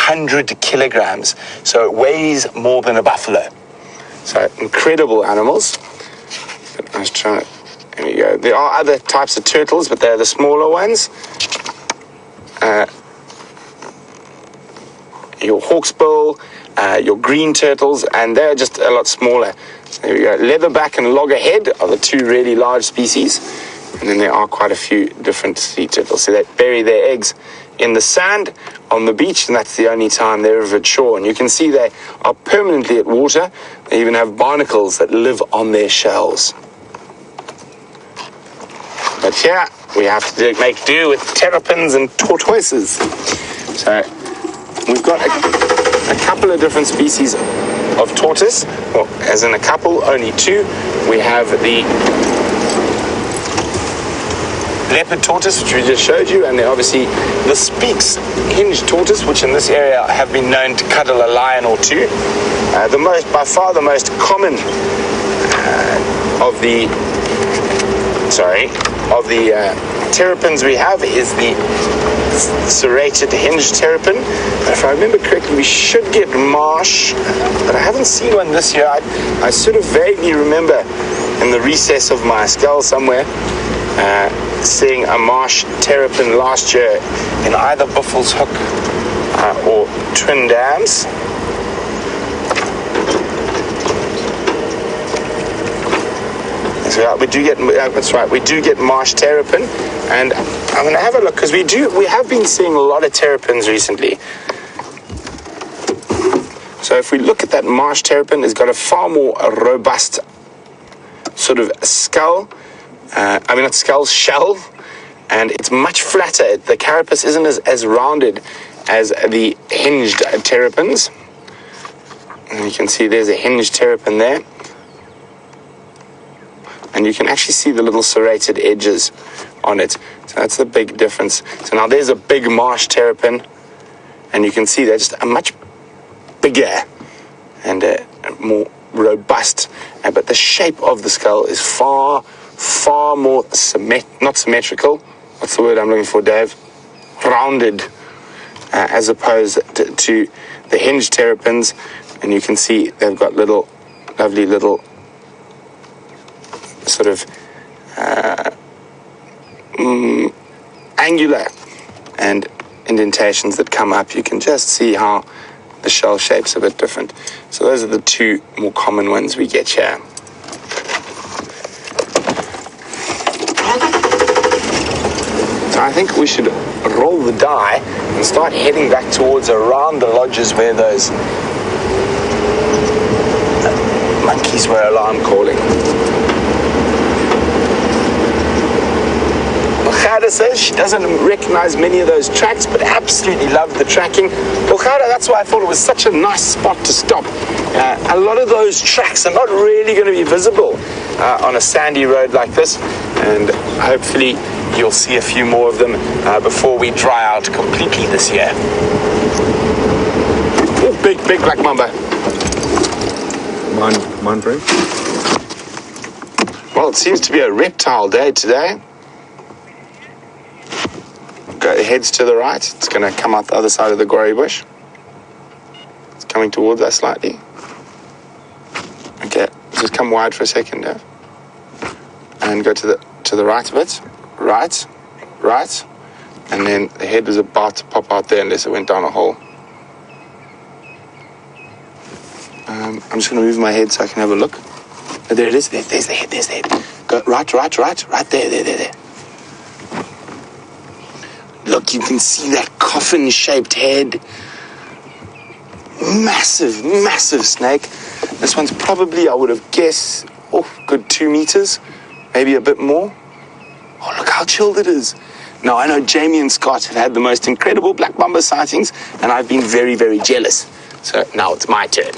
100 kilograms. So it weighs more than a buffalo. So incredible animals. Let's try it. There we go. There are other types of turtles, but they're the smaller ones. Your hawksbill, your green turtles, and they're just a lot smaller. So there we go. Leatherback and loggerhead are the two really large species. And then there are quite a few different sea turtles. So they bury their eggs in the sand on the beach, and that's the only time they're ever at shore. And you can see they are permanently at water. They even have barnacles that live on their shells. But here we have to make do with terrapins and tortoises. So we've got a couple of different species of tortoise. Well, as in a couple, only two. We have the leopard tortoise, which we just showed you, and then obviously the Speaks hinged tortoise, which in this area have been known to cuddle a lion or two. By far the most common of the terrapins we have is the serrated hinged terrapin. If I remember correctly, we should get marsh, but I haven't seen one this year. I sort of vaguely remember in the recess of my skull somewhere seeing a marsh terrapin last year in either Buffels Hook or Twin Dams. So we do get, that's right, we do get marsh terrapin, and I'm going to have a look because we have been seeing a lot of terrapins recently. So if we look at that marsh terrapin, it's got a far more robust sort of skull. Not skull, shell, and it's much flatter. The carapace isn't as rounded as the hinged terrapins. And you can see there's a hinged terrapin there. And you can actually see the little serrated edges on it. So that's the big difference. So now there's a big marsh terrapin, and you can see they're just a much bigger and more robust. But the shape of the skull is far more not symmetrical. What's the word I'm looking for, Dave? Rounded, as opposed to the hinged terrapins. And you can see they've got lovely little sort of angular and indentations that come up. You can just see how the shell shape's a bit different. So those are the two more common ones we get here. So I think we should roll the die and start heading back towards around the lodges where those monkeys were alarm calling. Ulchada says she doesn't recognize many of those tracks, but absolutely loved the tracking. Ulchada, that's why I thought it was such a nice spot to stop. A lot of those tracks are not really going to be visible on a sandy road like this, and hopefully you'll see a few more of them before we dry out completely this year. Oh, big black mamba. Mine break? Well, it seems to be a reptile day today. It heads to the right. It's going to come out the other side of the gory bush. It's coming towards us slightly. Okay, just come wide for a second, Dave. And go to the right a bit. Right. And then the head was about to pop out there unless it went down a hole. I'm just going to move my head so I can have a look. Oh, there it is. There's the head. Go right. Right there. Look, you can see that coffin-shaped head. Massive snake. This one's probably, I would have guessed, good 2 meters, maybe a bit more. Oh, look how chilled it is. Now, I know Jamie and Scott have had the most incredible black mamba sightings, and I've been very, very jealous. So now it's my turn.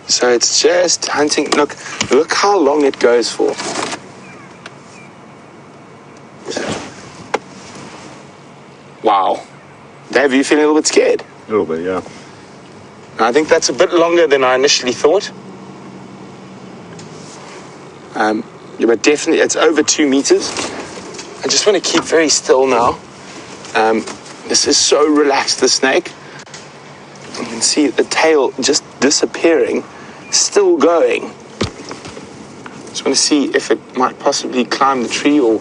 So it's just hunting. Look how long it goes for. Wow. Dave, are you feeling a little bit scared? A little bit, yeah. I think that's a bit longer than I initially thought. Yeah, but definitely, it's over 2 meters. I just want to keep very still now. This is so relaxed, the snake. You can see the tail just disappearing, still going. Just want to see if it might possibly climb the tree or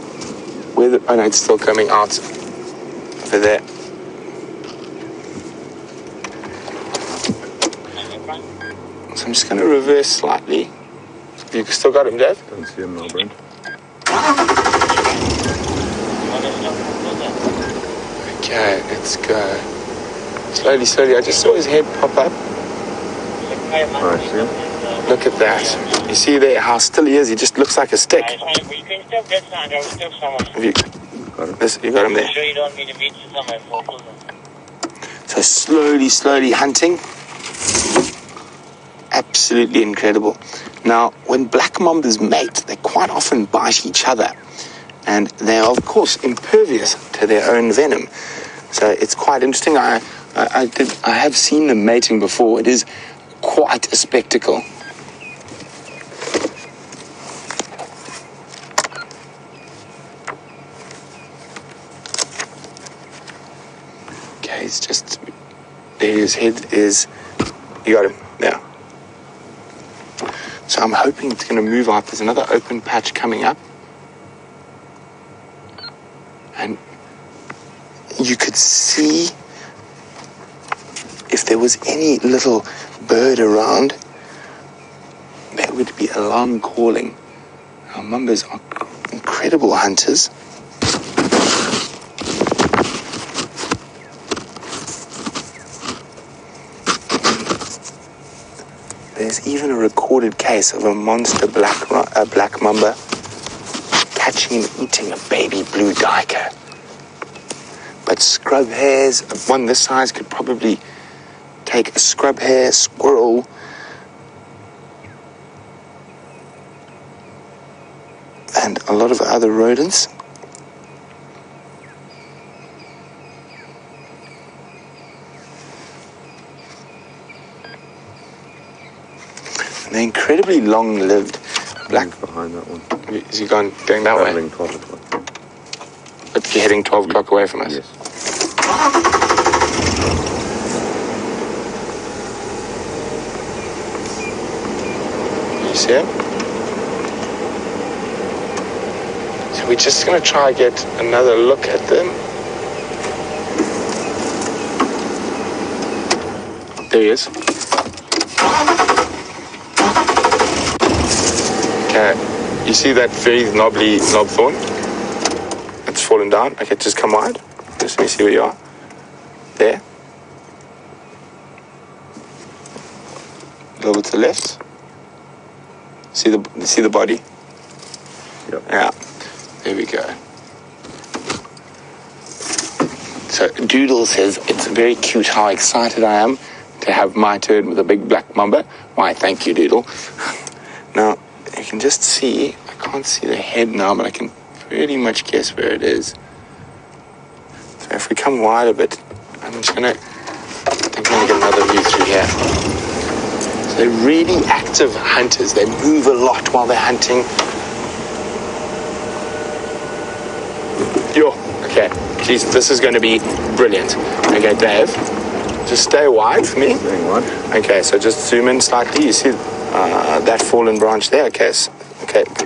whether. Oh no, it's still coming out over there. So I'm just going to reverse slightly. You still got him, Dave? Don't see him now, Brent. Okay, let's go. Slowly, slowly. I just saw his head pop up. Alright, see him? Look at that. You see there how still he is? He just looks like a stick. Have you Got him? you got him there. So slowly, slowly hunting. Absolutely incredible. Now, when black mambas mate, they quite often bite each other. And they are, of course, impervious to their own venom. So it's quite interesting. I have seen them mating before. It is quite a spectacle. Okay, it's just there. His head is. You got him there. So I'm hoping it's going to move out. There's another open patch coming up. And you could see if there was any little bird around, there would be alarm calling. Our mambas are incredible hunters. There's even a recorded case of a monster black mamba catching and eating a baby blue duiker. But scrub hares, one this size could probably take a scrub hare, squirrel, and a lot of other rodents. They're incredibly long-lived. Black behind that one. Is he going that way? 12 o'clock. But you're heading 12 o'clock away from us? Yes. You see him? So we're just going to try and get another look at them. There he is. Okay, you see that very knobbly knob thorn? It's fallen down. Okay, just come wide. Just let me see where you are. There. A little bit to the left. See the body? Yep. Yeah. There we go. So Doodle says it's very cute how excited I am to have my turn with a big black mamba. Why, thank you, Doodle. Now, you can just see, I can't see the head now, but I can pretty much guess where it is. So if we come wide a bit, I'm going to get another view through here. So they're really active hunters. They move a lot while they're hunting. Okay, geez, this is going to be brilliant. Okay, Dave, just stay wide for me. Staying wide. Okay, so just zoom in slightly. You see that fallen branch there? Okay,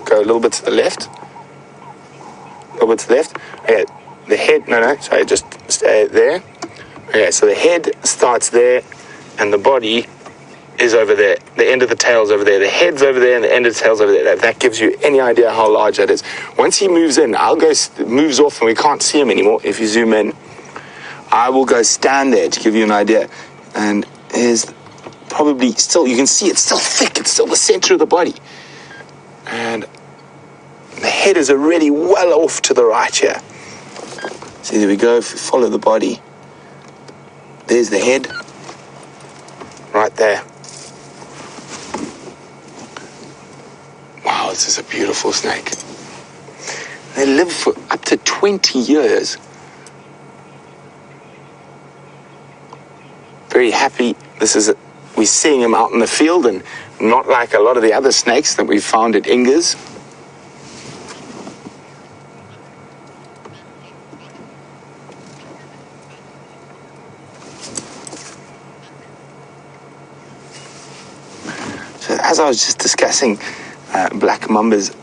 go a little bit to the left. A little bit to the left. Okay, the head, sorry, just stay there. Okay, so the head starts there, and the body is over there. The end of the tail's over there. The head's over there, and the end of the tail's over there. That gives you any idea how large that is. Once he moves in, moves off, and we can't see him anymore. If you zoom in, I will go stand there to give you an idea. And here's probably still, you can see it's still thick. It's still the center of the body. And the head is already well off to the right here. See, there we go. If you follow the body, there's the head right there. Wow, this is a beautiful snake. They live for up to 20 years. Very happy. We're seeing him out in the field, and not like a lot of the other snakes that we've found at Inga's. as I was just discussing, black mambas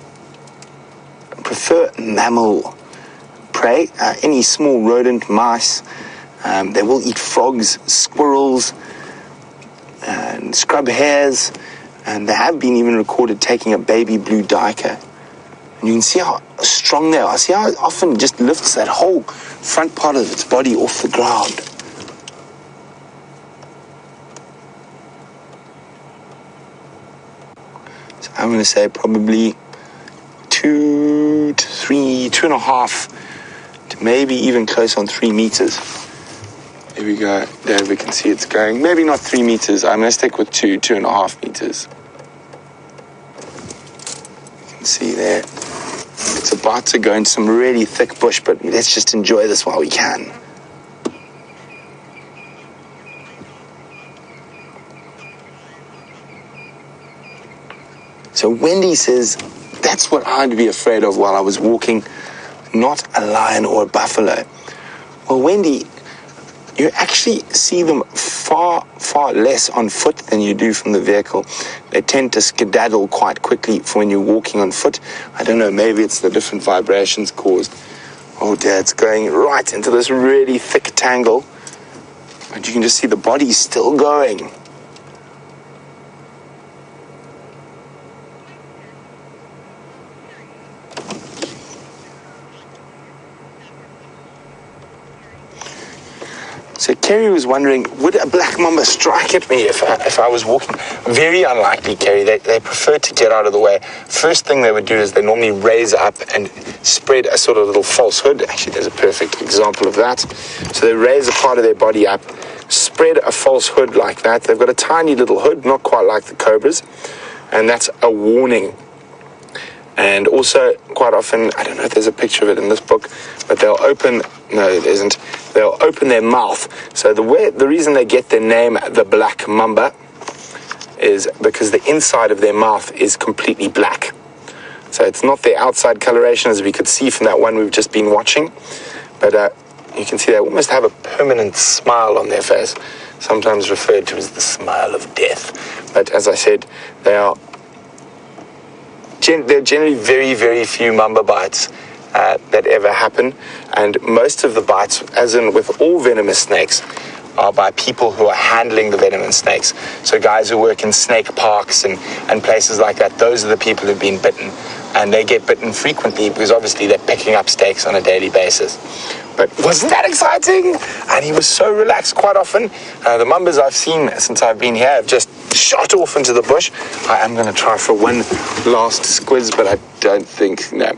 prefer mammal prey, any small rodent, mice. They will eat frogs, squirrels, and scrub hares, and they have been even recorded taking a baby blue duiker. And you can see how strong they are. See how it often just lifts that whole front part of its body off the ground. So I'm going to say probably 2 to 3, 2.5 to maybe even close on 3 meters. There we go. There we can see it's going. Maybe not 3 meters. I'm going to stick with 2.5 meters. You can see there. It's about to go into some really thick bush, but let's just enjoy this while we can. So Wendy says, that's what I'd be afraid of while I was walking, not a lion or a buffalo. Well, Wendy, you actually see them far, far less on foot than you do from the vehicle. They tend to skedaddle quite quickly for when you're walking on foot. I don't know, maybe it's the different vibrations caused. Oh dear, it's going right into this really thick tangle. But you can just see the body still going. So Kerry was wondering, would a black mamba strike at me if I was walking? Very unlikely, Kerry. They prefer to get out of the way. First thing they would do is they normally raise up and spread a sort of little false hood. Actually, there's a perfect example of that. So they raise a part of their body up, spread a false hood like that. They've got a tiny little hood, not quite like the cobras, and that's a warning. And also, quite often, I don't know if there's a picture of it in this book, but they'll open, no, there isn't, they'll open their mouth. So the reason they get their name, the black mamba, is because the inside of their mouth is completely black. So it's not their outside coloration, as we could see from that one we've just been watching, but you can see they almost have a permanent smile on their face, sometimes referred to as the smile of death. But as I said, there are generally very, very few mamba bites that ever happen, and most of the bites, as in with all venomous snakes, are by people who are handling the venomous snakes. So guys who work in snake parks and places like that, those are the people who've been bitten, and they get bitten frequently because obviously they're picking up snakes on a daily basis. But wasn't that exciting? And he was so relaxed quite often. The mambas I've seen since I've been here have just shot off into the bush. I am going to try for one last squiz, but I don't think, no.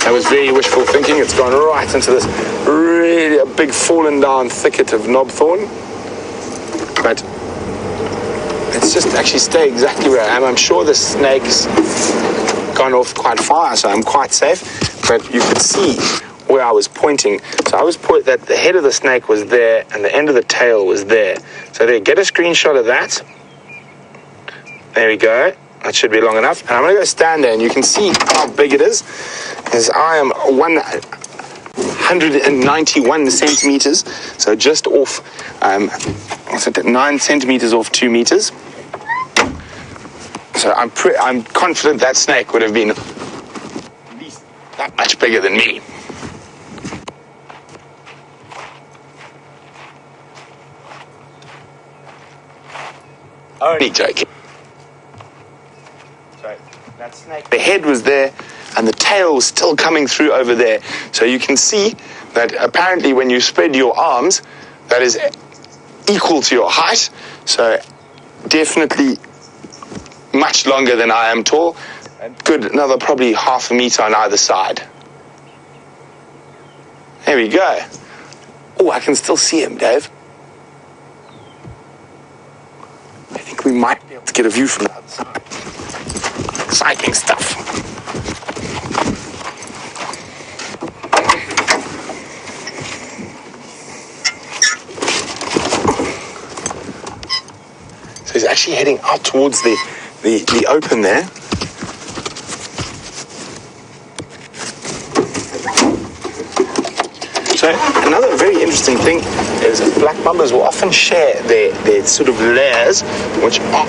That was very wishful thinking. It's gone right into this really a big fallen down thicket of knobthorn. But let's just actually stay exactly where I am. I'm sure the snake's gone off quite far, so I'm quite safe. But you could see where I was pointing. So I was pointing that the head of the snake was there and the end of the tail was there. So there, get a screenshot of that. There we go. That should be long enough. And I'm going to go stand there and you can see how big it is. As I am 191 centimeters. So just off, 9 centimeters off 2 meters. So I'm confident that snake would have been at least that much bigger than me. Only joking. So that snake, the head was there and the tail was still coming through over there. So you can see that apparently when you spread your arms, that is equal to your height. So definitely much longer than I am tall. And good, another probably half a meter on either side. There we go. Oh, I can still see him, Dave. I think we might be able to get a view from the other side. Exciting stuff. So he's actually heading out towards the open there. So another very interesting thing is black mambas will often share their sort of layers, which are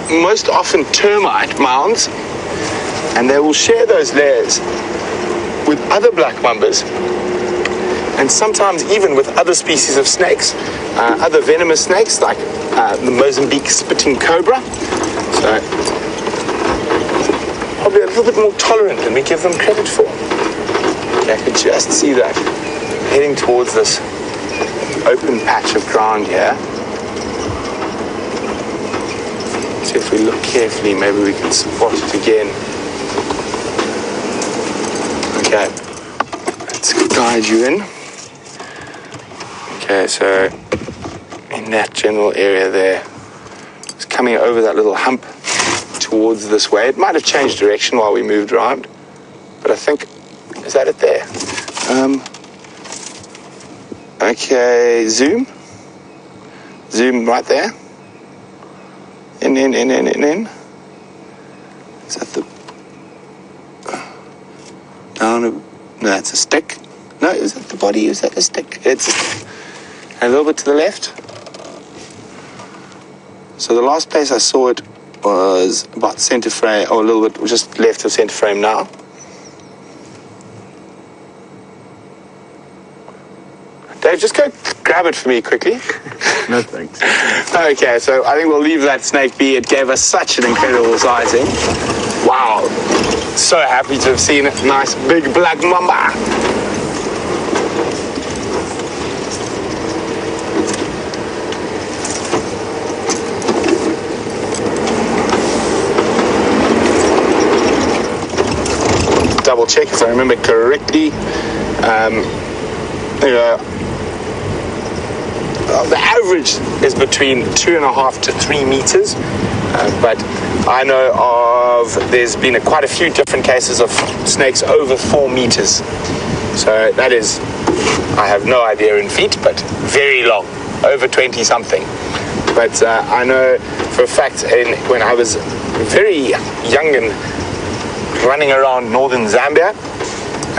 most often termite mounds, and they will share those layers with other black mambas, and sometimes even with other species of snakes, other venomous snakes like the Mozambique spitting cobra. So probably a little bit more tolerant than we give them credit for. Okay, I could just see that heading towards this open patch of ground here. See if we look carefully, maybe we can spot it again. Okay, let's guide you in. Okay, so in that general area there, it's coming over that little hump towards this way. It might have changed direction while we moved around, but I think, is that it there? Okay, zoom right there. In. Is that the down? No, it's a stick. No, is that the body? Is that a stick? It's a stick. And a little bit to the left. So the last place I saw it was about center frame, or a little bit just left of center frame now. Dave, just go grab it for me quickly. No thanks. Okay, so I think we'll leave that snake be. It gave us such an incredible sighting. Wow. So happy to have seen a nice big black mamba. Double check if I remember correctly. The average is between 2.5 to 3 meters, but I know of there's been quite a few different cases of snakes over 4 meters. So that is, I have no idea in feet, but very long, over 20 something. But I know for a fact when I was very young and running around northern Zambia,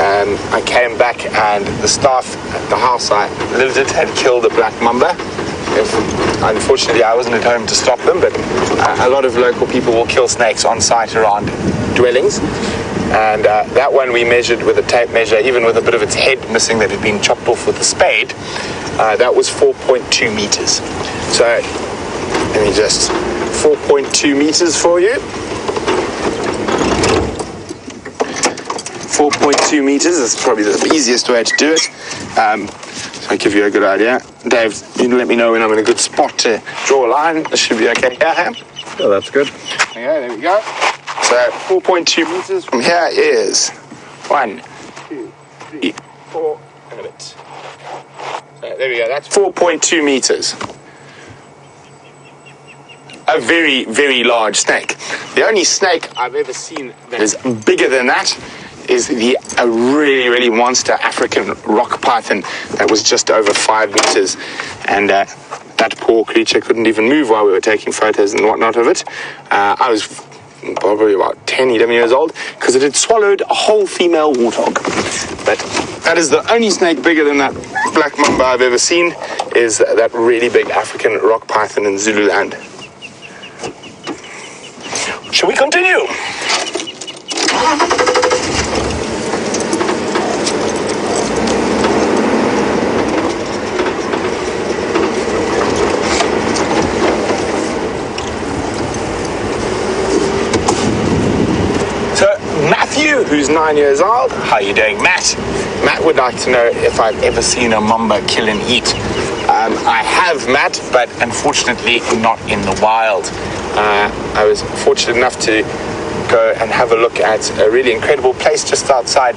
I came back and the staff at the house I lived at had killed a black mamba. Unfortunately, I wasn't at home to stop them, but a lot of local people will kill snakes on site around dwellings. And that one we measured with a tape measure, even with a bit of its head missing that had been chopped off with a spade. That was 4.2 meters. So let me just 4.2 meters for you. 4.2 meters is probably the easiest way to do it. So I'll give you a good idea. Dave, you let me know when I'm in a good spot to draw a line. This should be okay. Yeah, Oh, that's good. okay, there we go. So 4.2 meters from here is 1, 2, 3, 4, and a bit. So there we go. That's 4.2 meters. A very, very large snake. The only snake I've ever seen that is bigger than that is a really, really monster African rock python that was just over 5 meters. And that poor creature couldn't even move while we were taking photos and whatnot of it. I was probably about 10, 11 years old, because it had swallowed a whole female warthog. But that is the only snake bigger than that black mamba I've ever seen, is that really big African rock python in Zululand. Shall we continue? Matthew, who's 9 years old. How are you doing, Matt? Matt would like to know if I've ever seen a mamba kill and eat. I have, Matt, but unfortunately not in the wild. I was fortunate enough to go and have a look at a really incredible place just outside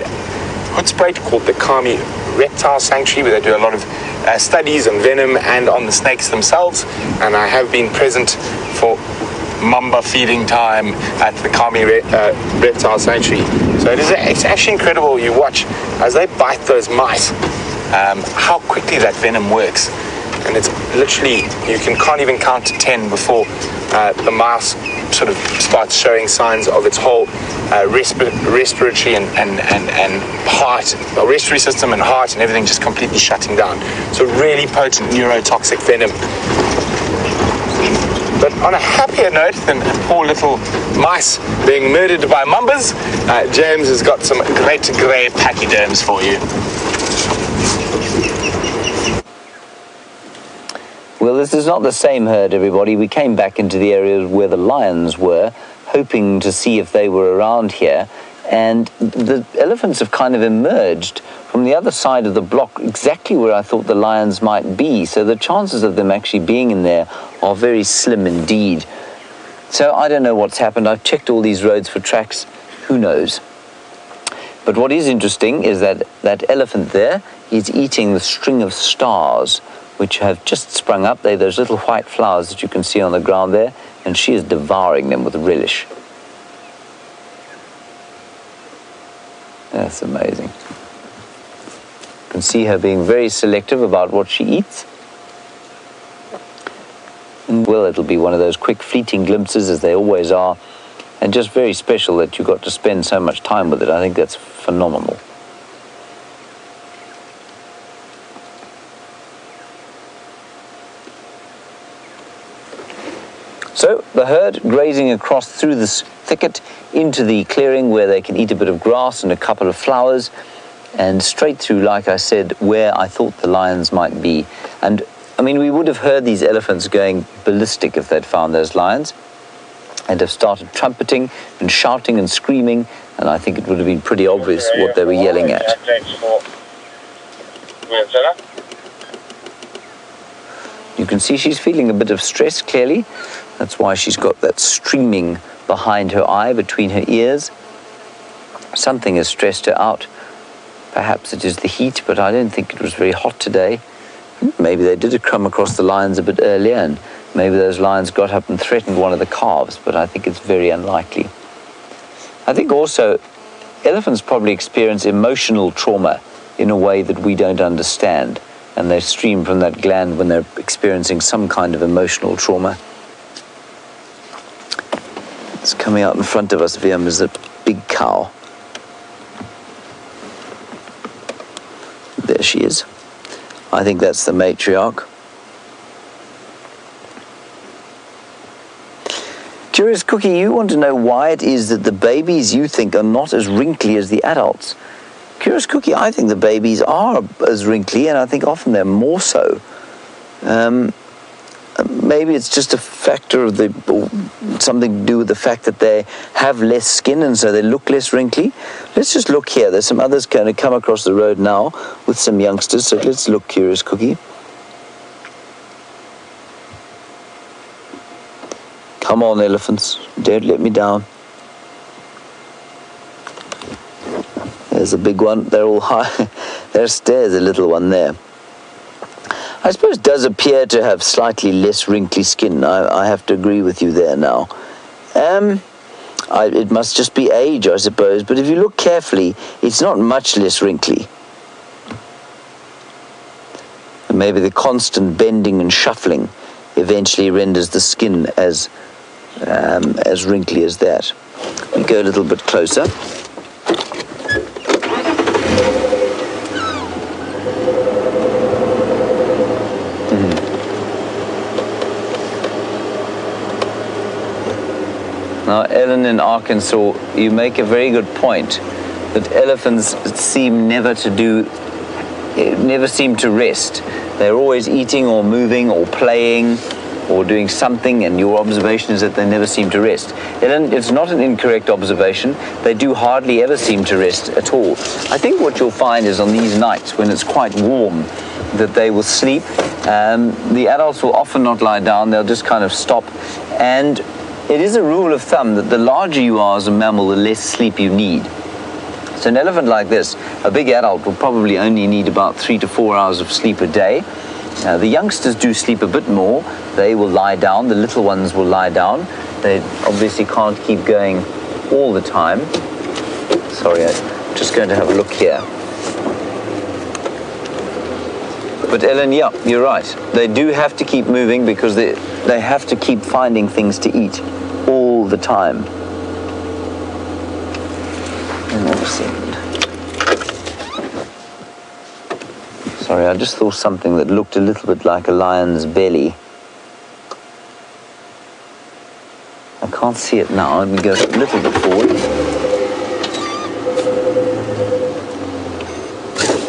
Hoedspruit called the Kami Reptile Sanctuary, where they do a lot of studies on venom and on the snakes themselves. And I have been present for mamba feeding time at the Kami Reptile Sanctuary. So it's actually incredible. You watch as they bite those mice, how quickly that venom works. And it's literally, you can't even count to 10 before the mouse sort of starts showing signs of its whole respiratory and heart, respiratory system and heart and everything just completely shutting down. So really potent neurotoxic venom. But on a happier note than poor little mice being murdered by mambas, James has got some great grey pachyderms for you. Well, this is not the same herd, everybody. We came back into the area where the lions were, hoping to see if they were around here, and the elephants have kind of emerged from the other side of the block, exactly where I thought the lions might be, so the chances of them actually being in there are very slim indeed. So I don't know what's happened. I've checked all these roads for tracks. Who knows? But what is interesting is that that elephant there is eating the string of stars, which have just sprung up. They're those little white flowers that you can see on the ground there, and she is devouring them with relish. That's amazing. You can see her being very selective about what she eats. And well, it'll be one of those quick fleeting glimpses, as they always are, and just very special that you got to spend so much time with it. I think that's phenomenal. So the herd grazing across through this thicket into the clearing where they can eat a bit of grass and a couple of flowers, and straight through, like I said, where I thought the lions might be. And I mean, we would have heard these elephants going ballistic if they'd found those lions, and have started trumpeting and shouting and screaming, and I think it would have been pretty obvious what they were yelling at. You can see she's feeling a bit of stress, clearly. That's why she's got that streaming behind her eye, between her ears. Something has stressed her out. Perhaps it is the heat, but I don't think it was very hot today. Maybe they did come across the lions a bit earlier, and maybe those lions got up and threatened one of the calves, but I think it's very unlikely. I think also elephants probably experience emotional trauma in a way that we don't understand, and they stream from that gland when they're experiencing some kind of emotional trauma. It's coming out in front of us, Viam, is a big cow. There she is. I think that's the matriarch. Curious Cookie, you want to know why it is that the babies you think are not as wrinkly as the adults. Curious Cookie, I think the babies are as wrinkly, and I think often they're more so. Maybe it's just a factor of something to do with the fact that they have less skin and so they look less wrinkly. Let's just look here. There's some others going to come across the road now with some youngsters, so let's look, Curious Cookie. Come on, elephants. Don't let me down. There's a big one. They're all high. There's a little one there. I suppose it does appear to have slightly less wrinkly skin. I have to agree with you there now. It must just be age, I suppose, but if you look carefully, it's not much less wrinkly. And maybe the constant bending and shuffling eventually renders the skin as wrinkly as that. We go a little bit closer. Now, Ellen in Arkansas, you make a very good point that elephants seem never seem to rest. They're always eating or moving or playing or doing something, and your observation is that they never seem to rest. Ellen, it's not an incorrect observation. They do hardly ever seem to rest at all. I think what you'll find is on these nights when it's quite warm that they will sleep. The adults will often not lie down. They'll just kind of stop, and it is a rule of thumb that the larger you are as a mammal, the less sleep you need. So an elephant like this, a big adult, will probably only need about 3 to 4 hours of sleep a day. The youngsters do sleep a bit more. They will lie down. The little ones will lie down. They obviously can't keep going all the time. Sorry, I'm just going to have a look here. But Ellen, yeah, you're right. They do have to keep moving because they have to keep finding things to eat all the time. Hang on a second. Sorry, I just saw something that looked a little bit like a lion's belly. can't see it now. Let me go a little bit forward.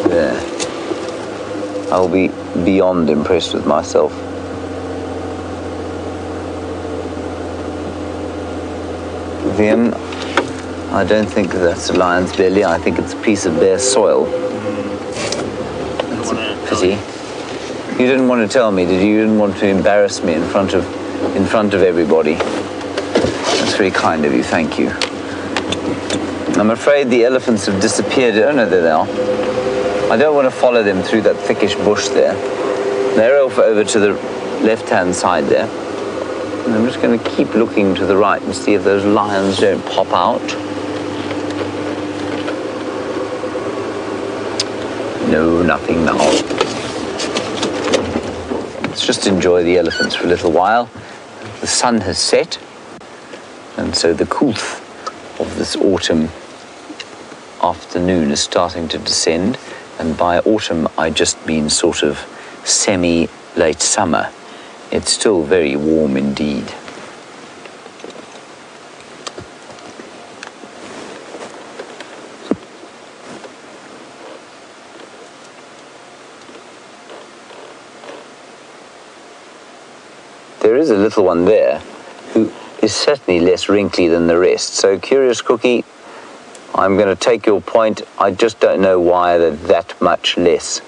There. I'll be beyond impressed with myself. Then, I don't think that's a lion's belly. I think it's a piece of bare soil. That's a pity. You didn't want to tell me, did you? You didn't want to embarrass me in front of everybody. That's very kind of you, thank you. I'm afraid the elephants have disappeared. Oh no, there they are. I don't want to follow them through that thickish bush there. They're over to the left-hand side there. And I'm just going to keep looking to the right and see if those lions don't pop out. No, nothing now. Let's just enjoy the elephants for a little while. The sun has set, and so the coolth of this autumn afternoon is starting to descend. And by autumn, I just mean sort of semi-late summer. It's still very warm indeed. There is a little one there who is certainly less wrinkly than the rest. So, Curious Cookie, I'm going to take your point. I just don't know why they're that much less.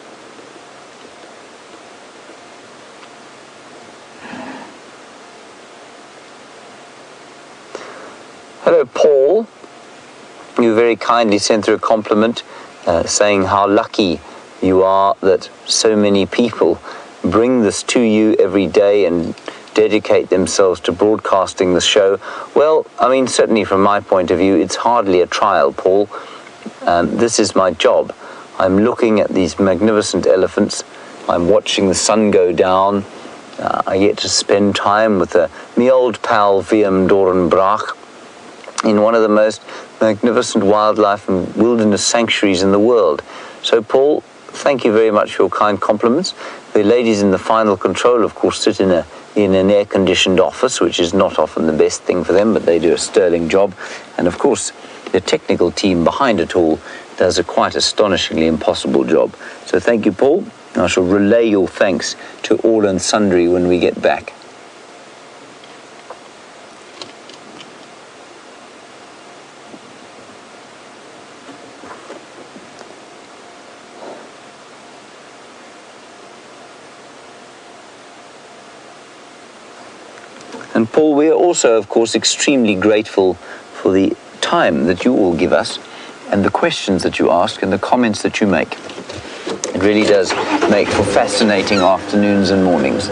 Hello, Paul. You very kindly sent through a compliment saying how lucky you are that so many people bring this to you every day and dedicate themselves to broadcasting the show. Well, I mean, certainly from my point of view, it's hardly a trial, Paul. This is my job. I'm looking at these magnificent elephants. I'm watching the sun go down. I get to spend time with my old pal, VM Dorenbrach, in one of the most magnificent wildlife and wilderness sanctuaries in the world. So, Paul, thank you very much for your kind compliments. The ladies in the final control, of course, sit in an air-conditioned office, which is not often the best thing for them, but they do a sterling job. And, of course, the technical team behind it all does a quite astonishingly impossible job. So thank you, Paul. I shall relay your thanks to all and sundry when we get back. And Paul, we are also, of course, extremely grateful for the time that you all give us and the questions that you ask and the comments that you make. It really does make for fascinating afternoons and mornings.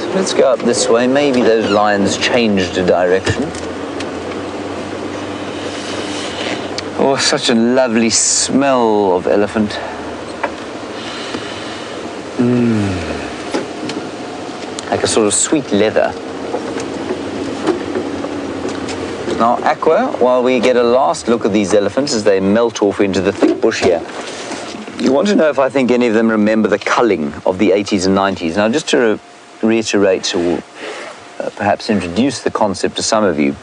So let's go up this way. Maybe those lions changed a direction. Oh, such a lovely smell of elephant. Like a sort of sweet leather. Now, Aqua, while we get a last look at these elephants as they melt off into the thick bush here, you want to know if I think any of them remember the culling of the 80s and 90s. Now, just to reiterate or perhaps introduce the concept to some of you,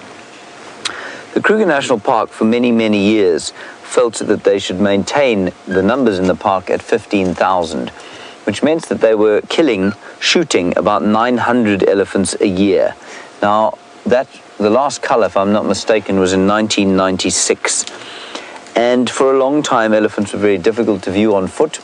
the Kruger National Park for many, many years felt that they should maintain the numbers in the park at 15,000, which meant that they were shooting about 900 elephants a year. Now, the last cull, if I'm not mistaken, was in 1996. And for a long time, elephants were very difficult to view on foot,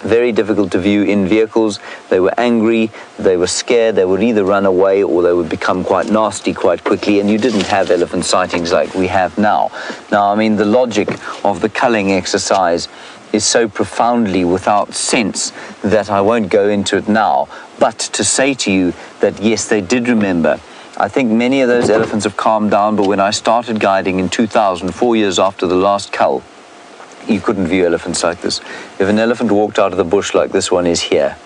very difficult to view in vehicles. They were angry, they were scared, they would either run away or they would become quite nasty quite quickly, and you didn't have elephant sightings like we have now. Now, I mean, the logic of the culling exercise is so profoundly without sense that I won't go into it now. But to say to you that, yes, they did remember. I think many of those elephants have calmed down, but when I started guiding in 2000, 4 years after the last cull, you couldn't view elephants like this. If an elephant walked out of the bush like this one is here,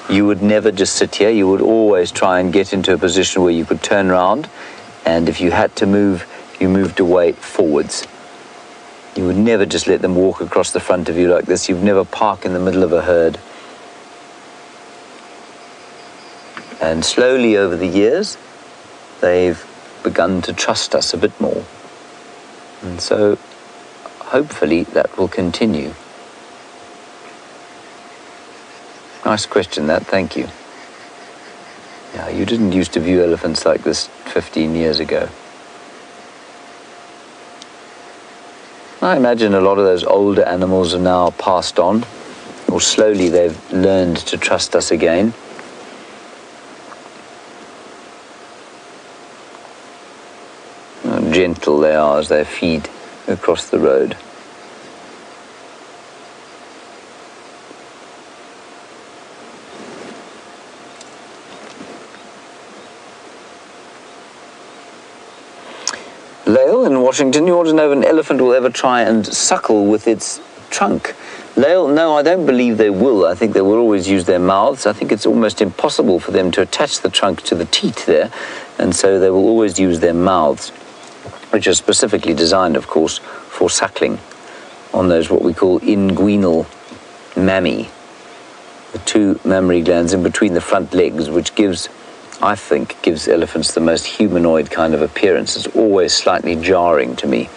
you would never just sit here. You would always try and get into a position where you could turn around, and if you had to move, you moved away forwards. You would never just let them walk across the front of you like this. You'd never park in the middle of a herd. And slowly over the years, they've begun to trust us a bit more. And so hopefully that will continue. Nice question, that. Thank you. Yeah, you didn't used to view elephants like this 15 years ago. I imagine a lot of those older animals are now passed on, or slowly they've learned to trust us again. How gentle they are as they feed across the road. Lael in Washington, you want to know if an elephant will ever try and suckle with its trunk. Lael, no, I don't believe they will. I think they will always use their mouths. I think it's almost impossible for them to attach the trunk to the teat there, and so they will always use their mouths, which are specifically designed, of course, for suckling on those what we call inguinal mammae, the two mammary glands in between the front legs, which I think gives elephants the most humanoid kind of appearance. It's always slightly jarring to me.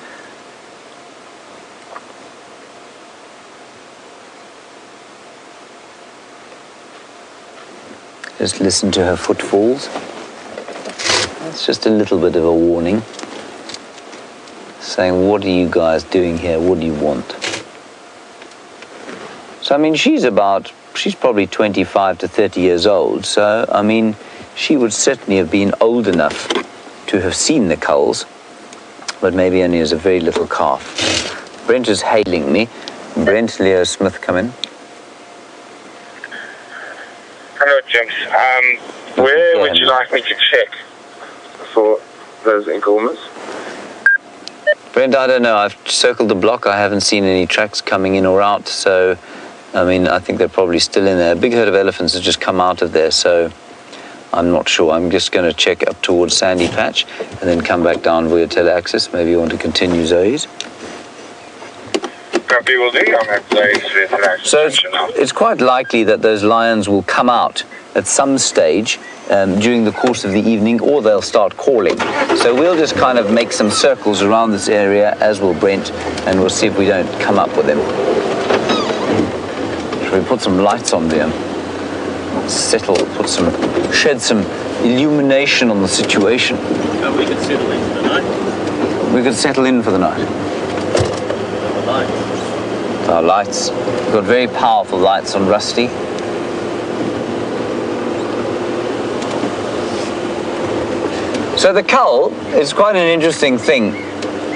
Just listen to her footfalls. That's just a little bit of a warning, saying, what are you guys doing here? What do you want? So, I mean, she's probably 25 to 30 years old. So, I mean, she would certainly have been old enough to have seen the culls, but maybe only as a very little calf. Brent is hailing me. Brent, Leo Smith, come in. Hello, James. Where would you like me to check for those Nkuhumas? Brent, I don't know. I've circled the block. I haven't seen any tracks coming in or out. So, I mean, I think they're probably still in there. A big herd of elephants has just come out of there. So, I'm not sure. I'm just going to check up towards Sandy Patch and then come back down via teleaccess. Maybe you want to continue Zoe's. Copy will do. I'm at Zoe's. So it's quite likely that those lions will come out at some stage during the course of the evening, or they'll start calling. So we'll just kind of make some circles around this area, as will Brent, and we'll see if we don't come up with them. Shall we put some lights on there? Shed some illumination on the situation. So we could settle in for the night? We could settle in for the night. Our lights. We've got very powerful lights on Rusty. So the cull is quite an interesting thing,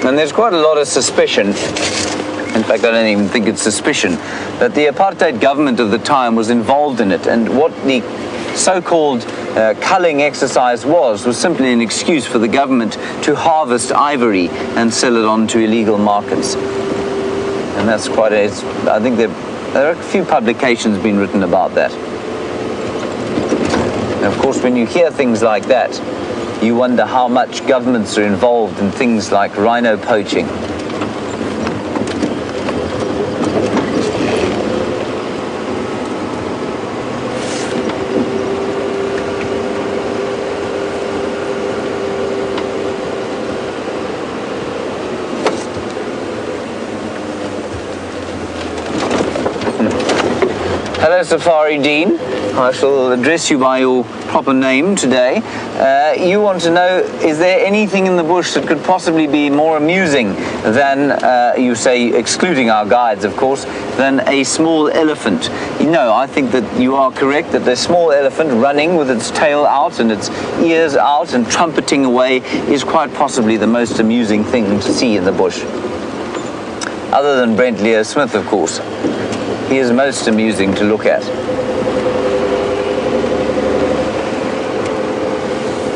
and there's quite a lot of suspicion. In fact, I don't even think it's suspicion, that the apartheid government of the time was involved in it, and what the so-called culling exercise was simply an excuse for the government to harvest ivory and sell it on to illegal markets. And that's quite I think there are a few publications being written about that. And of course, when you hear things like that, you wonder how much governments are involved in things like rhino poaching. Hello, Safari Dean. I shall address you by your proper name today. You want to know, is there anything in the bush that could possibly be more amusing than, you say, excluding our guides, of course, than a small elephant? No, I think that you are correct, that the small elephant running with its tail out and its ears out and trumpeting away is quite possibly the most amusing thing to see in the bush. Other than Brent Leo Smith, of course. He is most amusing to look at.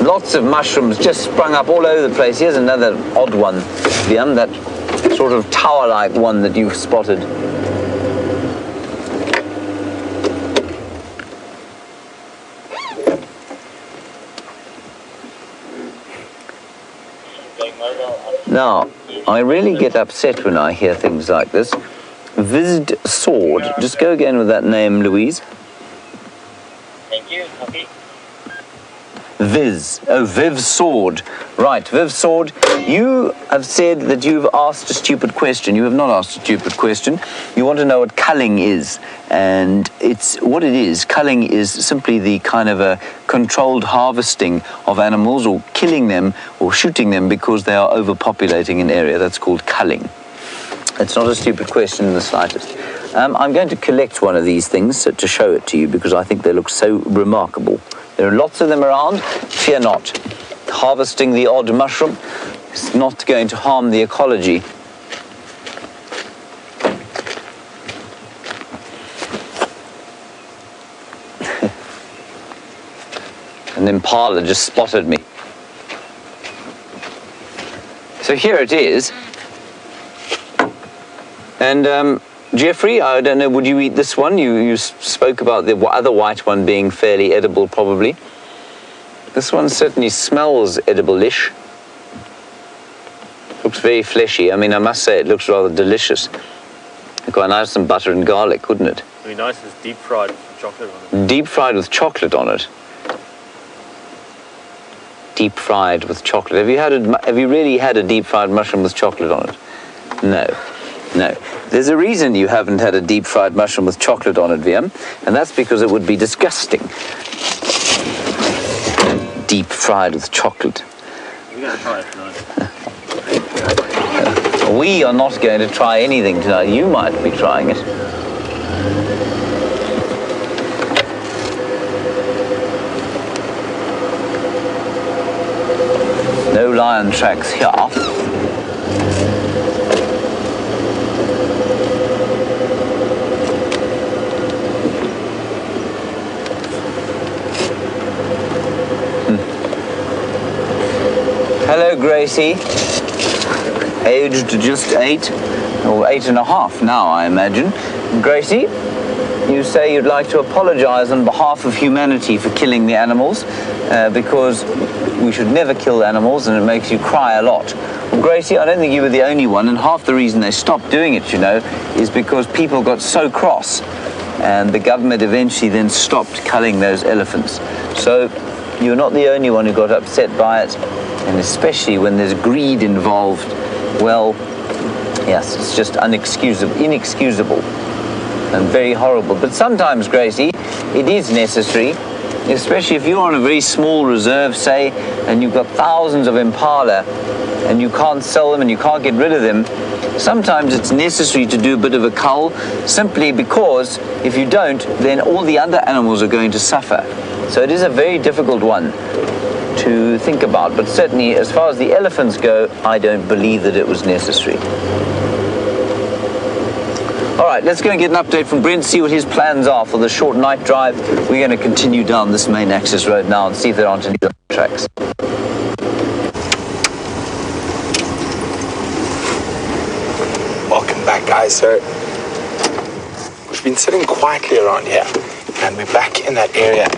Lots of mushrooms just sprung up all over the place. Here's another odd one, Liam, that sort of tower-like one that you've spotted. Now, I really get upset when I hear things like this. Vizd Sword. Just go again with that name, Louise. Thank you. Copy. Viz. Oh, Viv Sword. Right, Viv Sword. You have said that you've asked a stupid question. You have not asked a stupid question. You want to know what culling is. And it's what it is. Culling is simply the kind of a controlled harvesting of animals, or killing them or shooting them because they are overpopulating an area. That's called culling. It's not a stupid question in the slightest. I'm going to collect one of these things to show it to you because I think they look so remarkable. There are lots of them around. Fear not. Harvesting the odd mushroom is not going to harm the ecology. An impala just spotted me. So here it is. And Jeffrey, I don't know, would you eat this one? You spoke about the other white one being fairly edible, probably. This one certainly smells edible-ish. Looks very fleshy. I mean, I must say it looks rather delicious. Quite nice, some butter and garlic, wouldn't it? It'd be nice if it's deep fried with chocolate on it. Deep fried with chocolate on it. Deep fried with chocolate. Have you really had a deep fried mushroom with chocolate on it? No. No. There's a reason you haven't had a deep fried mushroom with chocolate on it, VM, and that's because it would be disgusting. Deep fried with chocolate. We're going to try it tonight. We are not going to try anything tonight. You might be trying it. No lion tracks here. Hello, Gracie. Aged just 8, or 8.5 now, I imagine. Gracie, you say you'd like to apologize on behalf of humanity for killing the animals, because we should never kill animals and it makes you cry a lot. Well, Gracie, I don't think you were the only one, and half the reason they stopped doing it, you know, is because people got so cross, and the government eventually then stopped culling those elephants. So you're not the only one who got upset by it. And especially when there's greed involved, well, yes, it's just inexcusable and very horrible. But sometimes, Gracie, it is necessary, especially if you're on a very small reserve, say, and you've got thousands of impala and you can't sell them and you can't get rid of them. Sometimes it's necessary to do a bit of a cull, simply because if you don't, then all the other animals are going to suffer. So it is a very difficult one to think about, but certainly as far as the elephants go, I don't believe that it was necessary. All right, let's go and get an update from Brent, see what his plans are for the short night drive. We're going to continue down this main access road now and see if there aren't any other tracks. Welcome back, guys. So we've been sitting quietly around here, and we're back in that area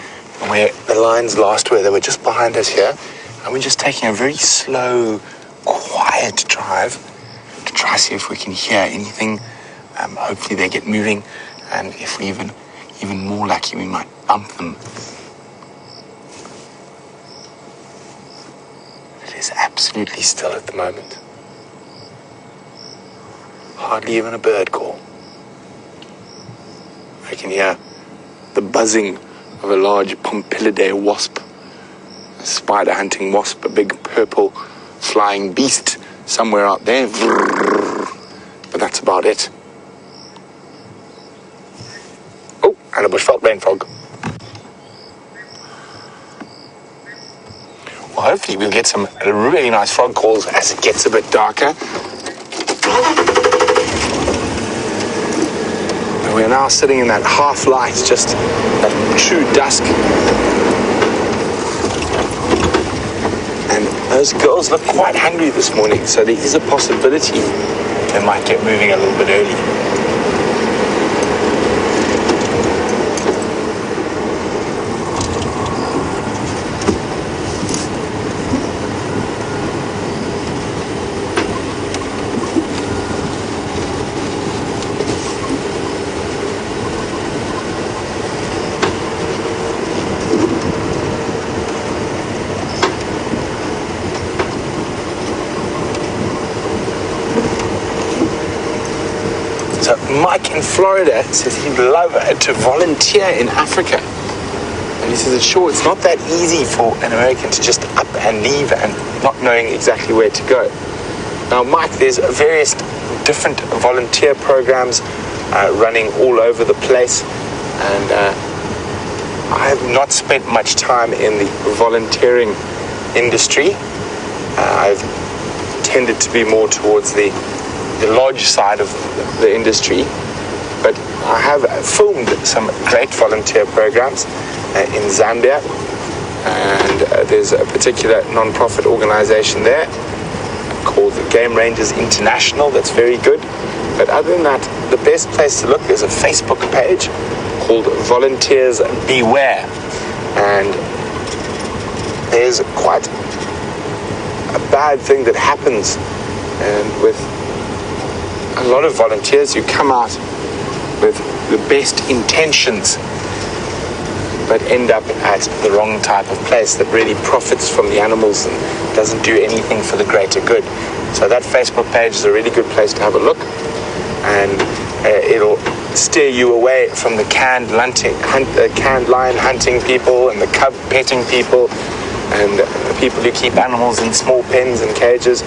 where the lions last were. They were just behind us here, and we're just taking a very slow, quiet drive to try see if we can hear anything. Hopefully they get moving, and if we're even more lucky, we might bump them. It is absolutely still at the moment. Hardly even a bird call. I can hear the buzzing of a large Pompilidae wasp, a spider hunting wasp, a big purple flying beast somewhere out there. But that's about it. Oh, and a bushveld rain frog. Well, hopefully we'll get some really nice frog calls as it gets a bit darker. We're now sitting in that half light, just that true dusk. And those girls look quite hungry this morning, so there is a possibility they might get moving a little bit early. So Mike in Florida says he'd love to volunteer in Africa. And he says, sure, it's not that easy for an American to just up and leave and not knowing exactly where to go. Now, Mike, there's various different volunteer programs running all over the place. And I have not spent much time in the volunteering industry. I've tended to be more towards the lodge side of the industry, but I have filmed some great volunteer programs in Zambia, and there's a particular non-profit organization there called Game Rangers International that's very good. But other than that, the best place to look is a Facebook page called Volunteers Beware, and there's quite a bad thing that happens with a lot of volunteers who come out with the best intentions but end up at the wrong type of place that really profits from the animals and doesn't do anything for the greater good. So that Facebook page is a really good place to have a look, and it'll steer you away from the canned lion hunting people and the cub petting people and the people who keep animals in small pens and cages.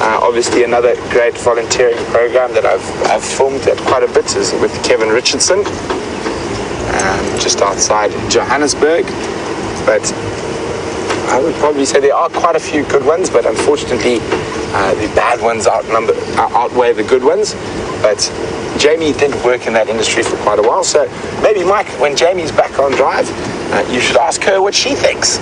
Obviously, another great volunteering program that I've filmed at quite a bit is with Kevin Richardson, just outside Johannesburg. But I would probably say there are quite a few good ones, but unfortunately, the bad ones outweigh the good ones. But Jamie did work in that industry for quite a while, so maybe, Mike, when Jamie's back on drive, you should ask her what she thinks.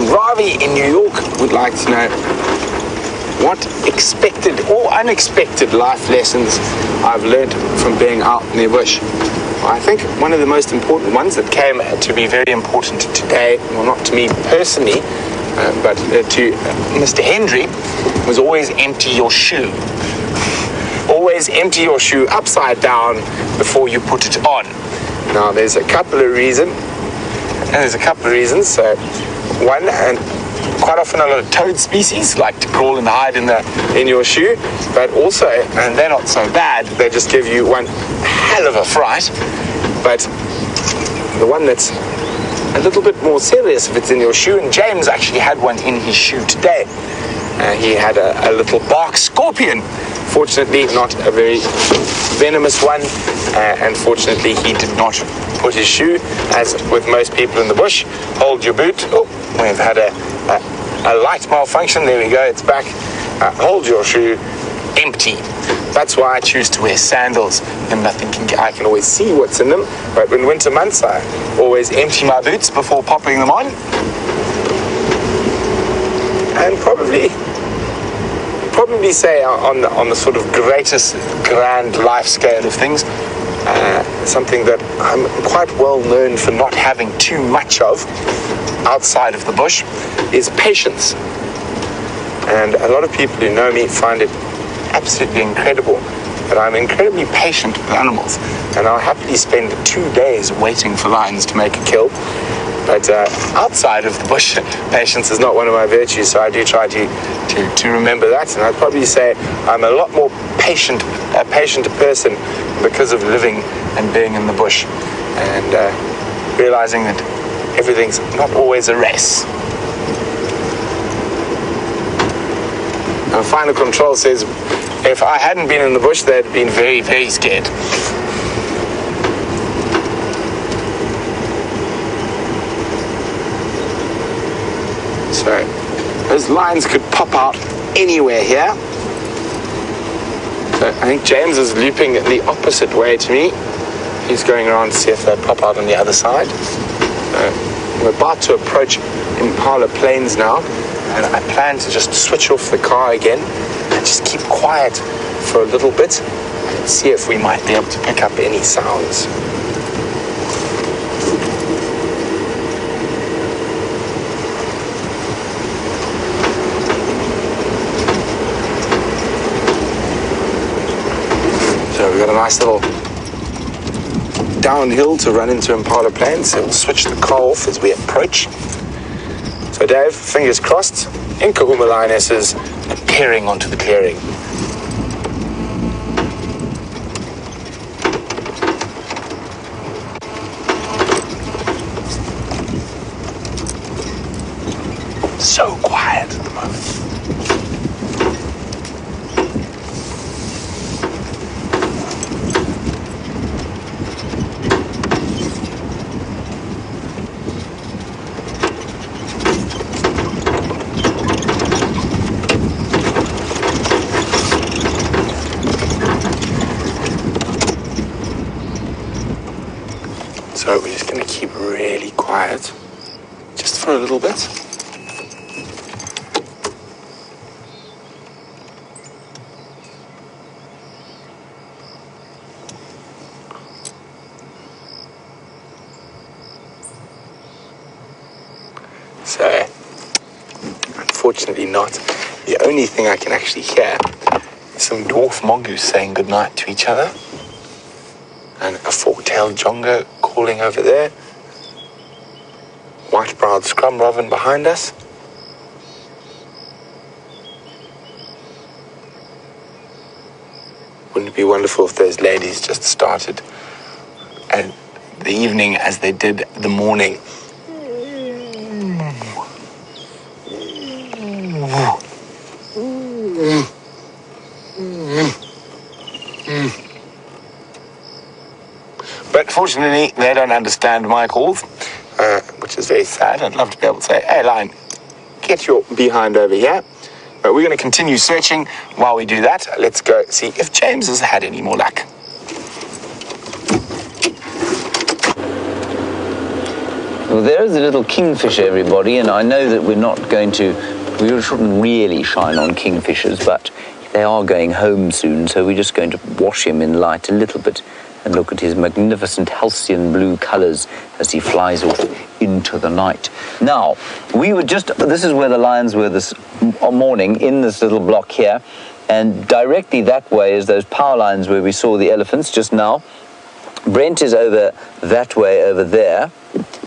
Ravi in New York would like to know what expected or unexpected life lessons I've learned from being out in the bush. Well, I think one of the most important ones that came to be very important today, well, not to me personally, but to Mr. Hendry, was always empty your shoe. Always empty your shoe upside down before you put it on. Now, there's a couple of reasons. So, one, and quite often a lot of toad species like to crawl and hide in your shoe, but also, and they're not so bad, they just give you one hell of a fright. But the one that's a little bit more serious if it's in your shoe, and James actually had one in his shoe today. He had a little bark scorpion. Fortunately, not a very venomous one, and fortunately he did not put his shoe, as with most people in the bush, hold your boot. Oh, we've had a light malfunction. There we go, it's back. Hold your shoe empty. That's why I choose to wear sandals, and I can always see what's in them. But in winter months, I always empty my boots before popping them on. And probably say on the sort of greatest grand life scale of things, something that I'm quite well known for not having too much of outside of the bush is patience. And a lot of people who know me find it absolutely incredible that I'm incredibly patient with animals, and I'll happily spend 2 days waiting for lions to make a kill. But outside of the bush, patience is not one of my virtues, so I do try to remember that. And I'd probably say I'm a lot more patient person because of living and being in the bush, and realizing that everything's not always a race. And Final Control says, if I hadn't been in the bush, they'd been very, very scared. So, those lions could pop out anywhere here. So I think James is looping the opposite way to me. He's going around to see if they pop out on the other side. We're about to approach Impala Plains now, and I plan to just switch off the car again and just keep quiet for a little bit and see if we might be able to pick up any sounds. got a nice little downhill to run into Impala Plains, so we'll switch the car off as we approach. So Dave, fingers crossed, Nkuhuma Lionesses appearing onto the clearing. So quiet at the moment. So we're just going to keep really quiet, just for a little bit. So, unfortunately not. The only thing I can actually hear is some dwarf mongoose saying goodnight to each other. And a fork-tailed jongo calling over there. White-browed scrum robin behind us. Wouldn't it be wonderful if those ladies just started at the evening as they did the morning? But fortunately, they don't understand my calls, which is very sad. I'd love to be able to say, hey, lion, get your behind over here. But we're going to continue searching. While we do that, let's go see if James has had any more luck. Well, there's a little kingfisher, everybody, and I know that we shouldn't really shine on kingfishers, but they are going home soon, so we're just going to wash him in light a little bit and look at his magnificent halcyon blue colors as he flies off into the night. Now, this is where the lions were this morning, in this little block here, and directly that way is those power lines where we saw the elephants just now. Brent is over that way over there,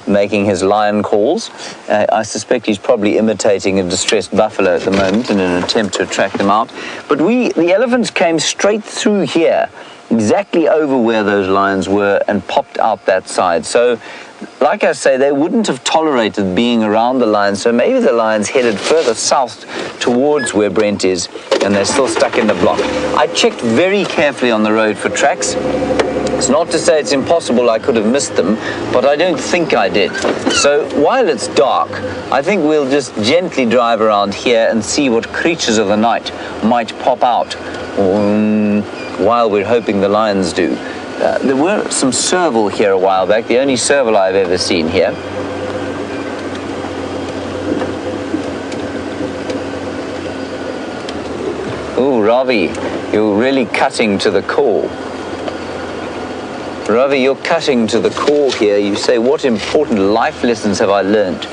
making his lion calls. I suspect he's probably imitating a distressed buffalo at the moment in an attempt to attract them out. But the elephants came straight through here, exactly over where those lions were, and popped out that side. So, like I say, they wouldn't have tolerated being around the lions, so maybe the lions headed further south towards where Brent is, and they're still stuck in the block. I checked very carefully on the road for tracks. It's not to say it's impossible I could have missed them, but I don't think I did. So while it's dark, I think we'll just gently drive around here and see what creatures of the night might pop out while we're hoping the lions do. There were some serval here a while back, the only serval I've ever seen here. Oh, Ravi, you're really cutting to the core. Ravi, you're cutting to the core here. You say, what important life lessons have I learned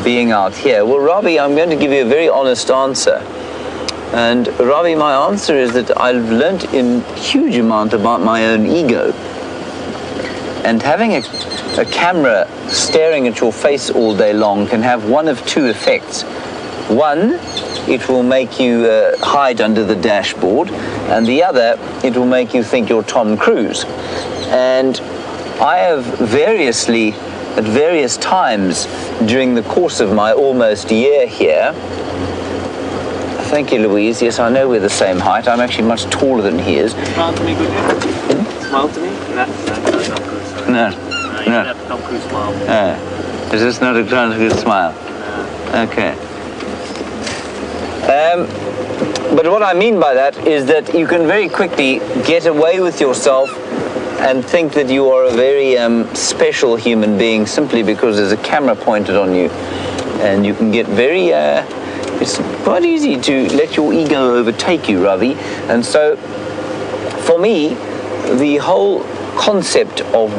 being out here? Well, Ravi, I'm going to give you a very honest answer. And Ravi, my answer is that I've learned in huge amount about my own ego. And having a camera staring at your face all day long can have one of two effects. One, it will make you hide under the dashboard, and the other, it will make you think you're Tom Cruise. And I have variously, at various times during the course of my almost year here, thank you, Louise. Yes, I know we're the same height. I'm actually much taller than he is. Smile to me, good you? Smile to me? That's not good, sorry. No. You don't have Tom Cruise smile. Is this not a good smile? No. Okay. But what I mean by that is that you can very quickly get away with yourself and think that you are a very special human being simply because there's a camera pointed on you. And you can get very, it's quite easy to let your ego overtake you, Ravi. And so, for me, the whole concept of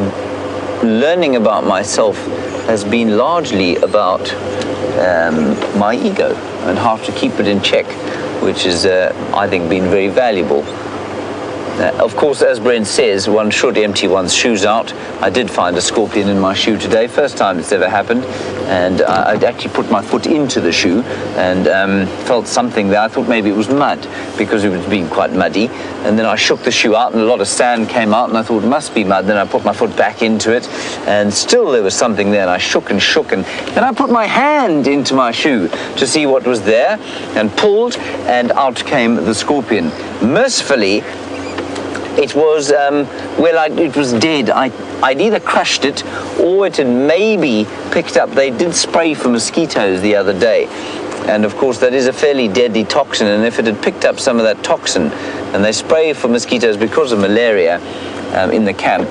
learning about myself has been largely about my ego and how to keep it in check, which has, I think, been very valuable. Of course, as Brent says, one should empty one's shoes out. I did find a scorpion in my shoe today, first time it's ever happened, and I'd actually put my foot into the shoe and felt something there. I thought maybe it was mud because it was being quite muddy, and then I shook the shoe out and a lot of sand came out and I thought it must be mud. Then I put my foot back into it and still there was something there, and I shook and shook, and then I put my hand into my shoe to see what was there and pulled, and out came the scorpion. Mercifully, it was, it was dead. I'd either crushed it or it had maybe picked up. They did spray for mosquitoes the other day. And of course, that is a fairly deadly toxin. And if it had picked up some of that toxin, and they spray for mosquitoes because of malaria in the camp,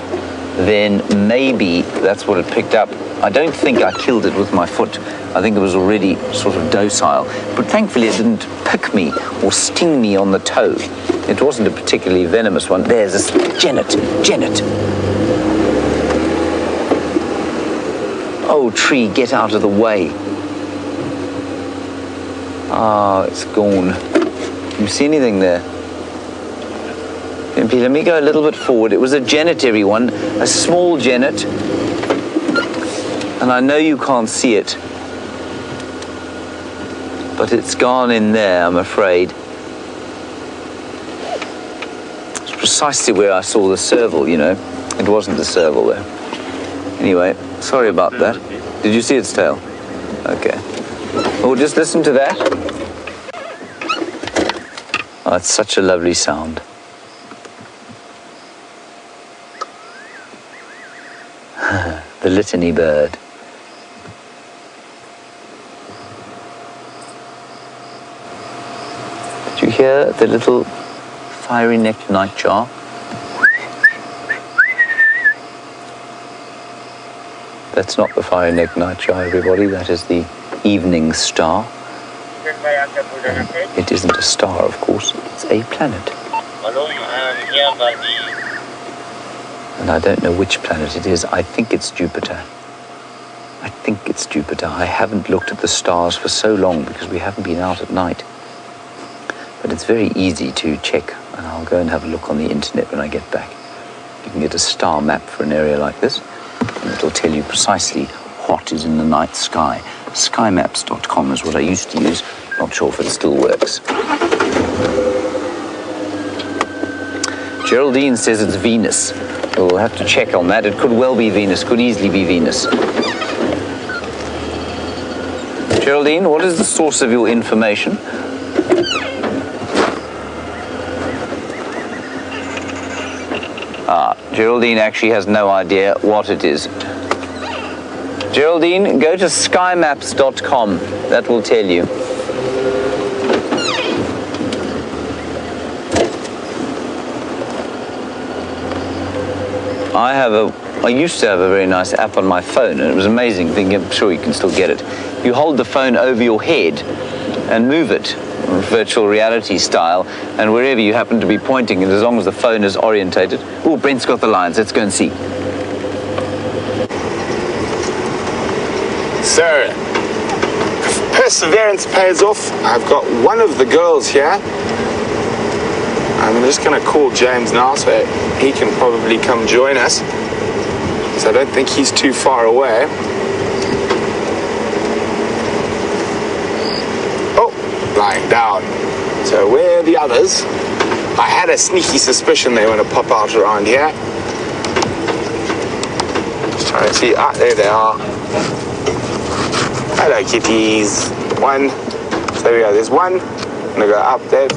then maybe that's what it picked up. I don't think I killed it with my foot. I think it was already sort of docile. But thankfully, it didn't pick me or sting me on the toe. It wasn't a particularly venomous one. There's this Janet. Oh, tree, get out of the way. Ah, it's gone. Can you see anything there? MP, let me go a little bit forward. It was a janitary one, a small janet. And I know you can't see it, but it's gone in there, I'm afraid. It's precisely where I saw the serval, you know. It wasn't the serval there. Anyway, sorry about that. Did you see its tail? Okay. Oh, just listen to that. Oh, it's such a lovely sound. The litany bird. Did you hear the little fiery-necked nightjar? That's not the fiery-necked nightjar, everybody. That is the evening star. It isn't a star, of course. It's a planet. And I don't know which planet it is. I think it's Jupiter. I haven't looked at the stars for so long because we haven't been out at night. But it's very easy to check, and I'll go and have a look on the internet when I get back. You can get a star map for an area like this, and it'll tell you precisely what is in the night sky. Skymaps.com is what I used to use. Not sure if it still works. Geraldine says it's Venus. We'll have to check on that. It could well be Venus, could easily be Venus. Geraldine, what is the source of your information? Geraldine actually has no idea what it is. Geraldine, go to skymaps.com. That will tell you. I used to have a very nice app on my phone, and it was amazing. I'm sure you can still get it. You hold the phone over your head and move it, virtual reality style, and wherever you happen to be pointing, and as long as the phone is orientated. Oh, Brent's got the lines. Let's go and see. So, perseverance pays off. I've got one of the girls here. I'm just going to call James now so he can probably come join us. So I don't think he's too far away. Oh, lying down. So where are the others? I had a sneaky suspicion they want to pop out around here. Just trying to see. Ah, there they are. Hello, kitties. One. So there we go. There's one. I'm going to go up there.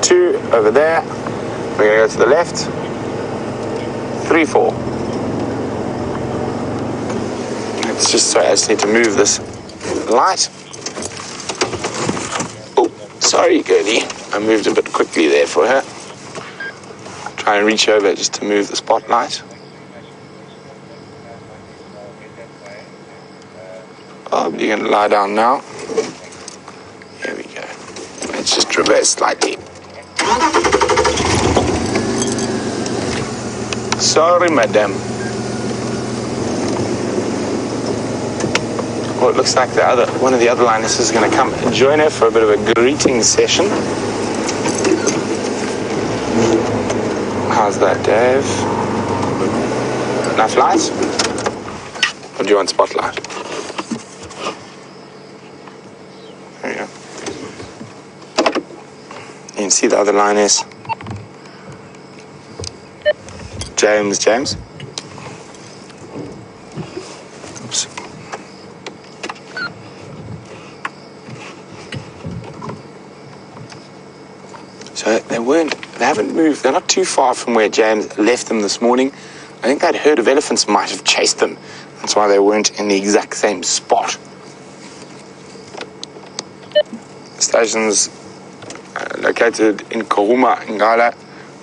Two over there. We're going to go to the left. 3, 4. It's just, sorry, I just need to move this light. Oh, sorry, Gertie. I moved a bit quickly there for her. Try and reach over just to move the spotlight. Oh, you're going to lie down now. Here we go. Let's just reverse slightly. Sorry, madam. Well, it looks like one of the other lionesses is going to come and join her for a bit of a greeting session. How's that, Dave? Enough light? Or do you want spotlight? There you go. You can see the other lioness. James. Oops. So they haven't moved. They're not too far from where James left them this morning. I think that herd of elephants might have chased them. That's why they weren't in the exact same spot. The station's located in Nkuhuma, Ngala,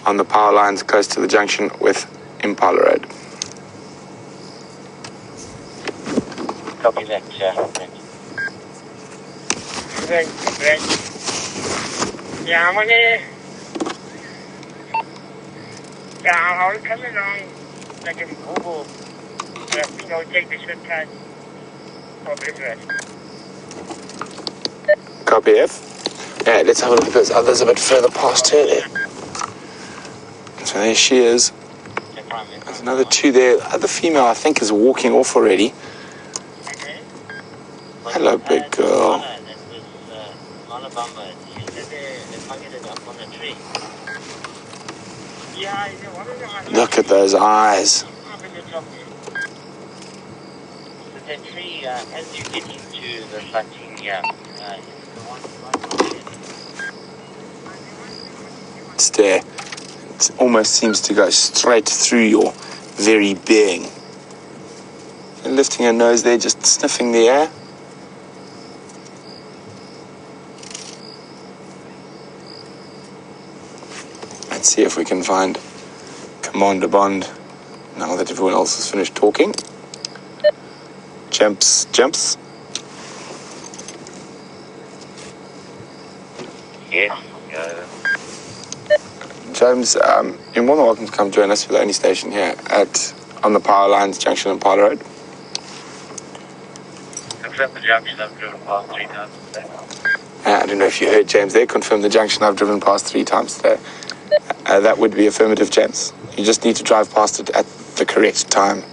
on the power lines close to the junction with Impala Road. Copy that, Thanks. Yeah, I'm on here. Yeah, I'll come along like in Google. I think I'll take the shortcut. Copy F. Yeah, let's have a look at those others a bit further past her there. So there she is. There's another two there. The other female, I think, is walking off already. Hello, big girl. Look at those eyes. The tree, as you get into the sighting, It's there. It almost seems to go straight through your very being. And lifting her nose there, just sniffing the air. Let's see if we can find Commander Bond now that everyone else has finished talking. Jumps. Yeah. James, you're more than welcome to come join us for the only station here on the power lines junction on Impala Road. Except the junction I've driven past 3 times today. I don't know if you heard James there confirm the junction I've driven past 3 times today. That would be affirmative, James. You just need to drive past it at the correct time.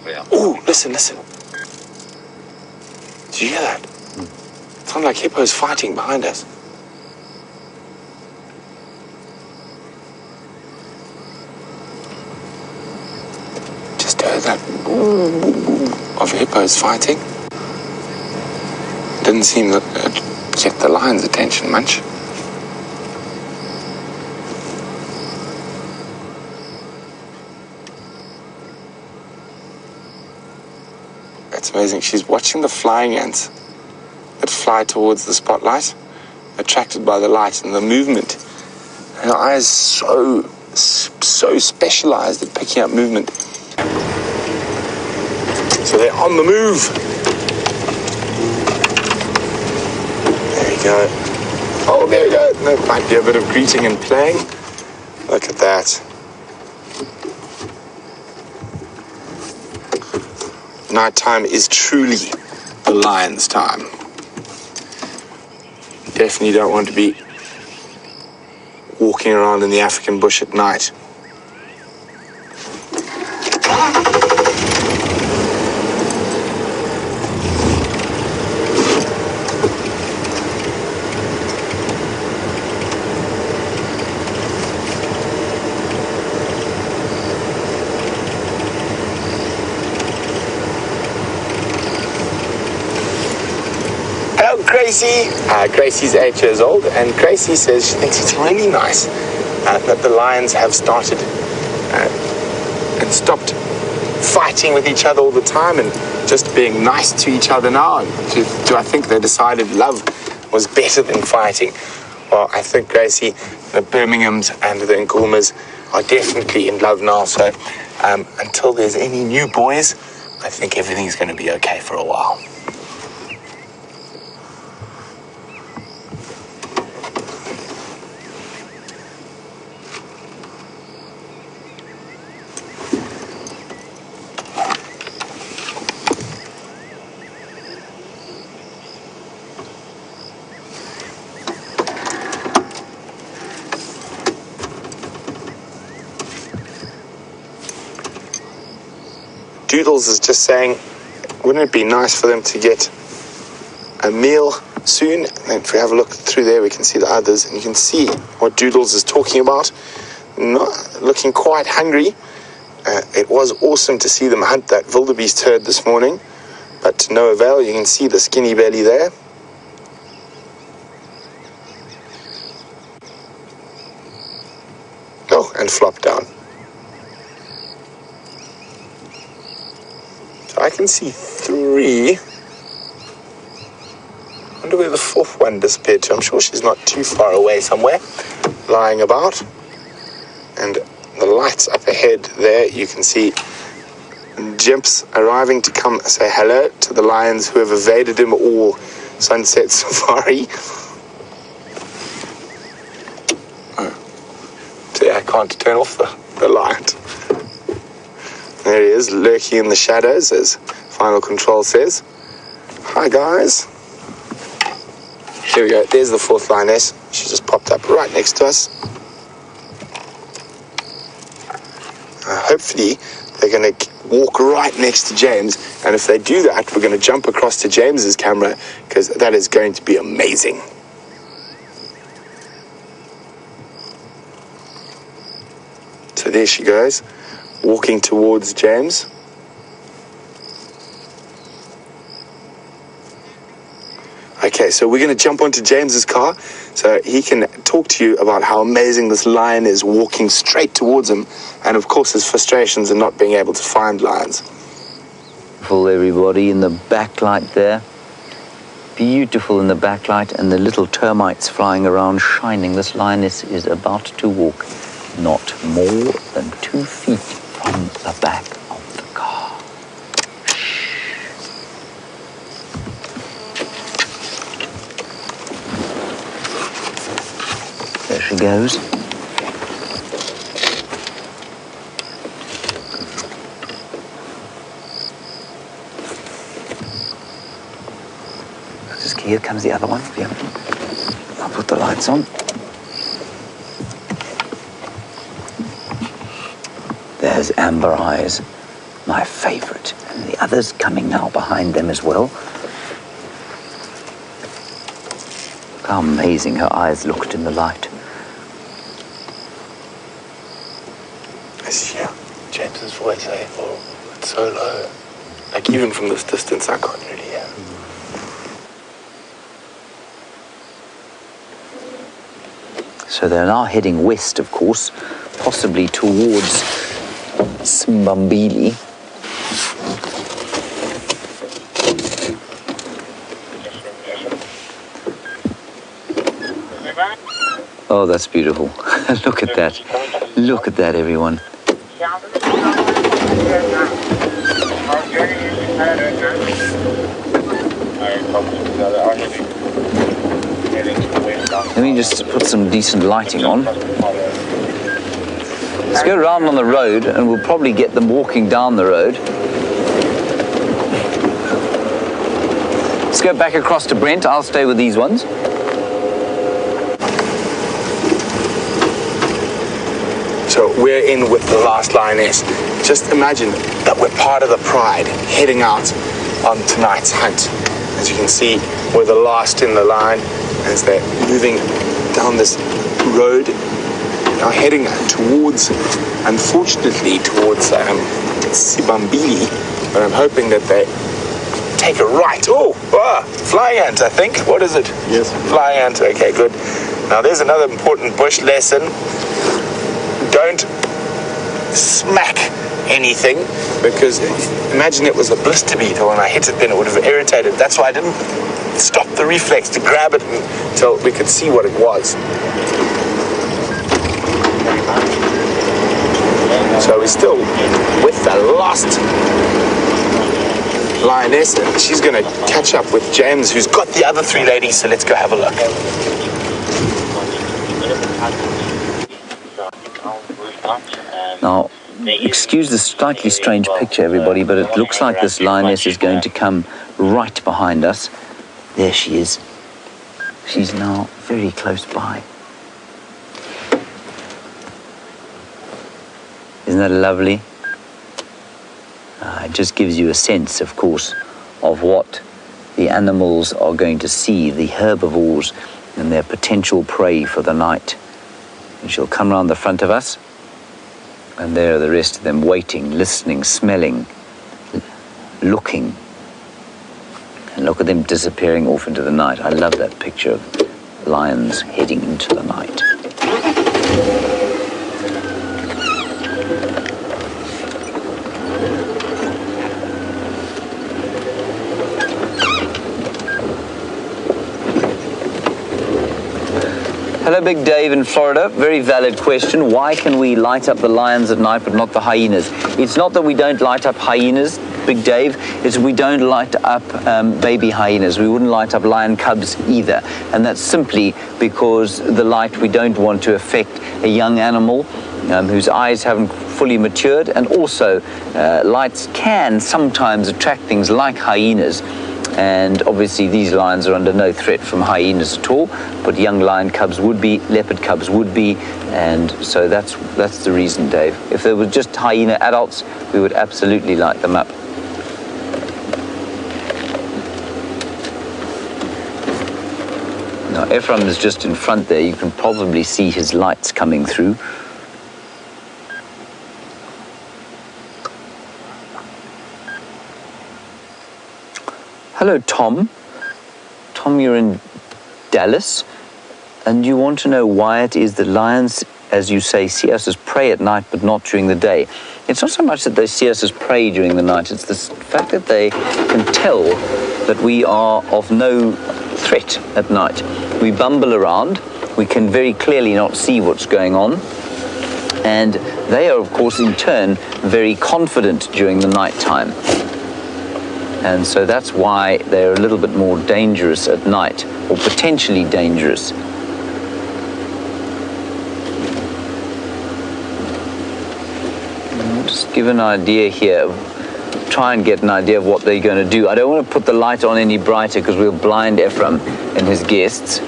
Yeah. Ooh, listen. Did you hear that? It sounded like hippos fighting behind us. Just heard that of hippos fighting. Didn't seem to get the lion's attention much. It's amazing. She's watching the flying ants that fly towards the spotlight, attracted by the light and the movement. Her eyes so specialized at picking up movement. So they're on the move. There you go. Oh, there you go. There might be a bit of greeting and playing. Look at that. Nighttime is truly the lion's time. Definitely don't want to be walking around in the African bush at night. Gracie. Gracie's 8 years old, and Gracie says she thinks it's really nice that the lions have started and stopped fighting with each other all the time and just being nice to each other now. And I think they decided love was better than fighting. Well, I think, Gracie, the Birminghams and the Nkuhumas are definitely in love now. So until there's any new boys, I think everything's going to be okay for a while. Doodles is just saying, wouldn't it be nice for them to get a meal soon? And if we have a look through there, we can see the others, and you can see what Doodles is talking about. Not looking quite hungry. It was awesome to see them hunt that wildebeest herd this morning, but to no avail. You can see the skinny belly there. Oh, and flop down. So I can see 3. I wonder where the 4th one disappeared to. I'm sure she's not too far away somewhere, lying about. And the lights up ahead there, you can see Jimps arriving to come say hello to the lions who have evaded him all sunset safari. See, I can't turn off the light. There he is, lurking in the shadows, as Final Control says. Hi, guys. Here we go. There's the 4th lioness. She just popped up right next to us. Hopefully, they're going to walk right next to James. And if they do that, we're going to jump across to James's camera, because that is going to be amazing. So there she goes, walking towards James. Okay, so we're going to jump onto James's car so he can talk to you about how amazing this lion is walking straight towards him, and of course his frustrations in not being able to find lions. Beautiful, everybody, in the backlight there. Beautiful in the backlight, and the little termites flying around shining. This lioness is about to walk not more than 2 feet from the back of the car. There she goes. Here comes the other one. Yeah. I'll put the lights on. There's Amber Eyes, my favorite. And the others coming now behind them as well. Look how amazing her eyes looked in the light. I see James's voice, oh, it's so low. Like even from this distance, I can't really hear. So they're now heading west, of course, possibly towards Simbambili. Oh, that's beautiful. Look at that. Look at that, everyone. Let me just put some decent lighting on. Let's go around on the road and we'll probably get them walking down the road. Let's go back across to Brent. I'll stay with these ones. So we're in with the last lioness. Just imagine that we're part of the pride heading out on tonight's hunt. As you can see, we're the last in the line as they're moving down this road, now heading towards, unfortunately, towards Sibambili, but I'm hoping that they take a right. Flying ant, I think. What is it? Yes. Flying ant, okay, good. Now there's another important bush lesson. Don't smack anything, because imagine it was a blister beetle and I hit it, then it would have irritated. That's why I didn't stop the reflex to grab it until we could see what it was. So we're still with the last lioness, and she's going to catch up with James, who's got the other 3 ladies, so let's go have a look. Now, excuse the slightly strange picture, everybody, but it looks like this lioness is going to come right behind us. There she is. She's now very close by. Isn't that lovely? It just gives you a sense, of course, of what the animals are going to see, the herbivores and their potential prey for the night. And she'll come around the front of us, and there are the rest of them waiting, listening, smelling, looking. And look at them disappearing off into the night. I love that picture of lions heading into the night. Hello, Big Dave in Florida. Very valid question. Why can we light up the lions at night but not the hyenas? It's not that we don't light up hyenas, Big Dave, it's we don't light up baby hyenas. We wouldn't light up lion cubs either. And that's simply because the light, we don't want to affect a young animal whose eyes haven't fully matured. And also, lights can sometimes attract things like hyenas. And obviously these lions are under no threat from hyenas at all, but young lion cubs would be, leopard cubs would be, and so that's the reason, Dave. If there were just hyena adults, we would absolutely light them up. Now Ephraim is just in front there. You can probably see his lights coming through. Hello, Tom. Tom, you're in Dallas, and you want to know why it is that lions, as you say, see us as prey at night, but not during the day. It's not so much that they see us as prey during the night, it's the fact that they can tell that we are of no threat at night. We bumble around, we can very clearly not see what's going on, and they are, of course, in turn, very confident during the night time. And so that's why they're a little bit more dangerous at night, or potentially dangerous. I'll just give an idea here, try and get an idea of what they're going to do. I don't want to put the light on any brighter because we'll blind Ephraim and his guests.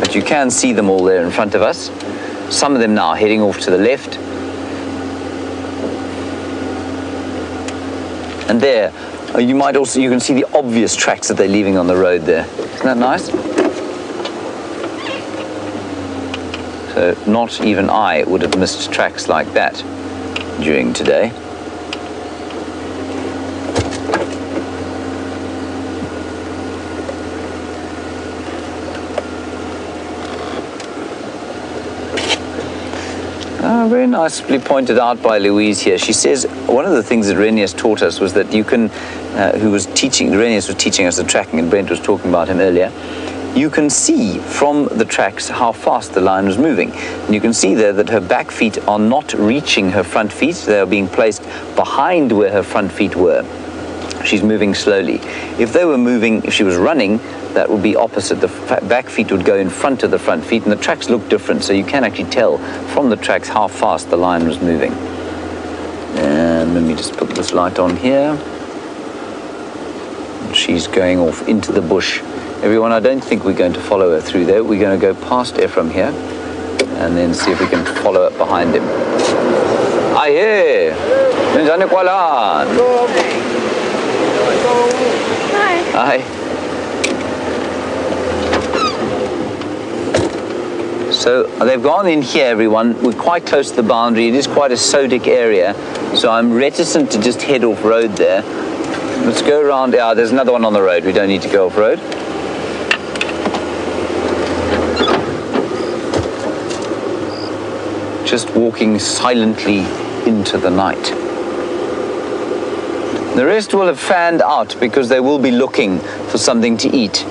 But you can see them all there in front of us. Some of them now heading off to the left. And there, you can see the obvious tracks that they're leaving on the road there. Isn't that nice? So not even I would have missed tracks like that during today. Very nicely pointed out by Louise here. She says one of the things that Renius taught us was that you can, Renius was teaching us the tracking, and Brent was talking about him earlier. You can see from the tracks how fast the lion was moving. And you can see there that her back feet are not reaching her front feet. They are being placed behind where her front feet were. She's moving slowly. If they were moving, if she was running, that would be opposite. The back feet would go in front of the front feet, and the tracks look different, so you can actually tell from the tracks how fast the lion was moving. And let me just put this light on here. She's going off into the bush. Everyone, I don't think we're going to follow her through there. We're going to go past Ephraim here, and then see if we can follow up behind him. Aye, Hi. So they've gone in here, everyone. We're quite close to the boundary. It is quite a sodic area, so I'm reticent to just head off road there. Let's go around. Yeah, there's another one on the road. We don't need to go off road. Just walking silently into the night. The rest will have fanned out because they will be looking for something to eat.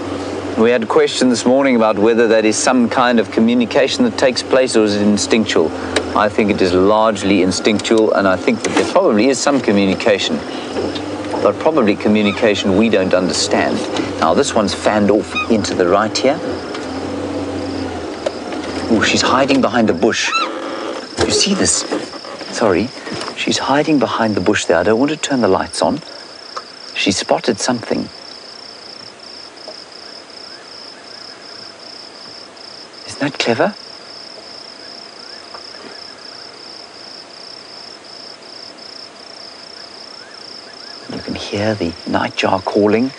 We had a question this morning about whether that is some kind of communication that takes place, or is it instinctual. I think it is largely instinctual, and I think that there probably is some communication, but probably communication we don't understand. Now this one's fanned off into the right here. Oh, she's hiding behind a bush. You see this? Sorry, she's hiding behind the bush there. I don't want to turn the lights on. She spotted something. Isn't that clever? hear the nightjar calling.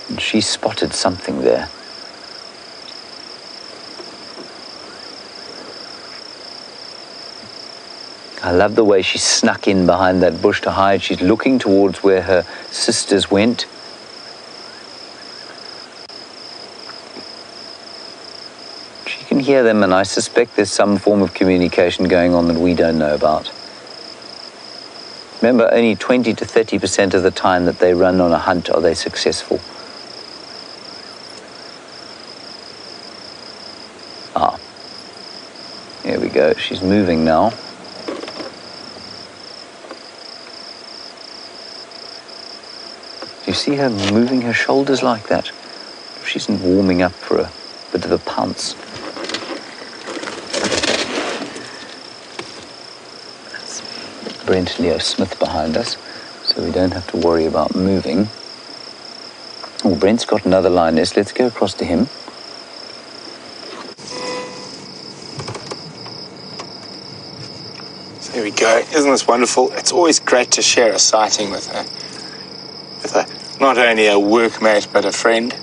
And she spotted something there. I love the way she snuck in behind that bush to hide. She's looking towards where her sisters went. She can hear them, and I suspect there's some form of communication going on that we don't know about. Remember, only 20 to 30% of the time that they run on a hunt are they successful. Ah, here we go. She's moving now. Do you see her moving her shoulders like that? She isn't warming up for a bit of a pounce. That's Brent Leo Smith behind us, so we don't have to worry about moving. Oh, Brent's got another lioness. Let's go across to him. There we go. Isn't this wonderful? It's always great to share a sighting with her. Not only a workmate, but a friend.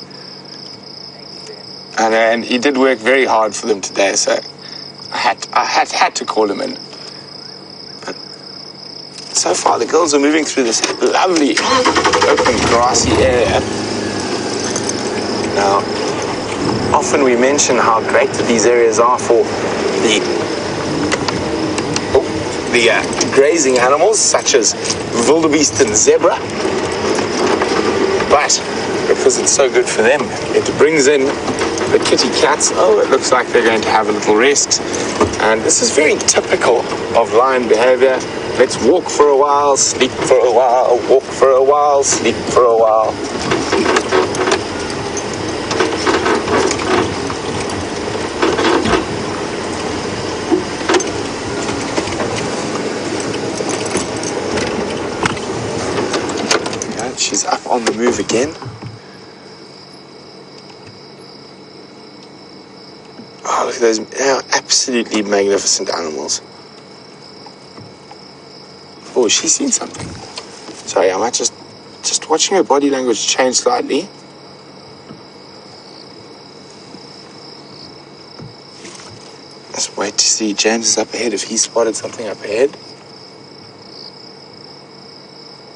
And he did work very hard for them today, so I had to call him in. But so far, the girls are moving through this lovely, open, grassy area. Now, often we mention how great these areas are for the grazing animals, such as wildebeest and zebra. But because it's so good for them, it brings in the kitty cats. Oh, it looks like they're going to have a little rest. And this is very typical of lion behavior. Let's walk for a while, sleep for a while, walk for a while, sleep for a while. She's up on the move again. Oh, look at those. They're absolutely magnificent animals. Oh, she's seen something. Sorry, I might just watching her body language change slightly. Let's wait to see. James is up ahead if he spotted something up ahead.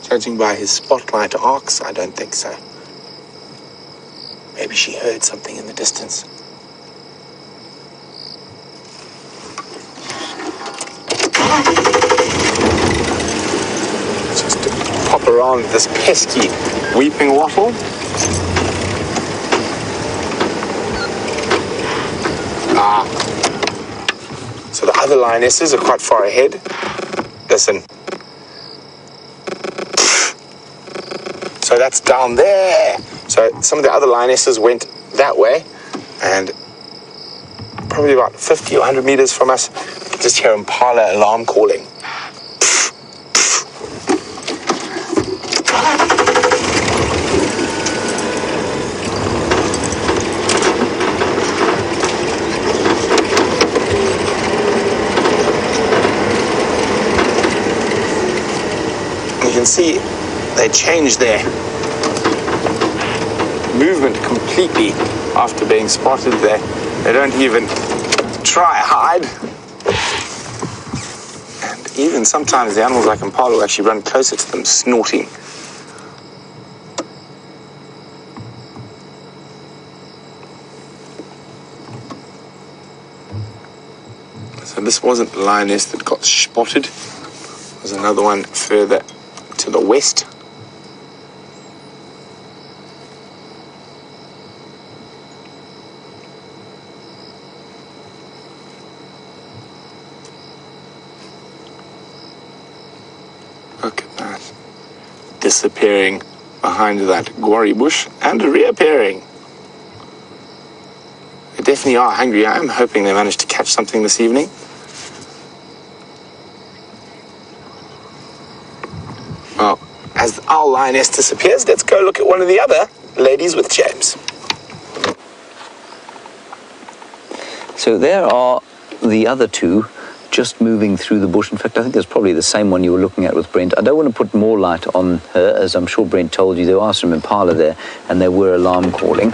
Judging by his spotlight arcs, I don't think so. Maybe she heard something in the distance. Just to pop around this pesky weeping wattle. So the other lionesses are quite far ahead. Listen. So that's down there. So some of the other lionesses went that way, and probably about 50 or 100 meters from us, you can just hear impala alarm calling. You can see they changed their movement completely after being spotted there. They don't even try hide. And even sometimes the animals like impala will actually run closer to them, snorting. So this wasn't the lioness that got spotted. There's another one further to the west. Look at that. Disappearing behind that guarri bush and reappearing. They definitely are hungry. I am hoping they managed to catch something this evening. Well, as our lioness disappears, let's go look at one of the other ladies with James. So there are the other two just moving through the bush. In fact, I think it's probably the same one you were looking at with Brent. I don't want to put more light on her, as I'm sure Brent told you. There are some impala there, and they were alarm calling.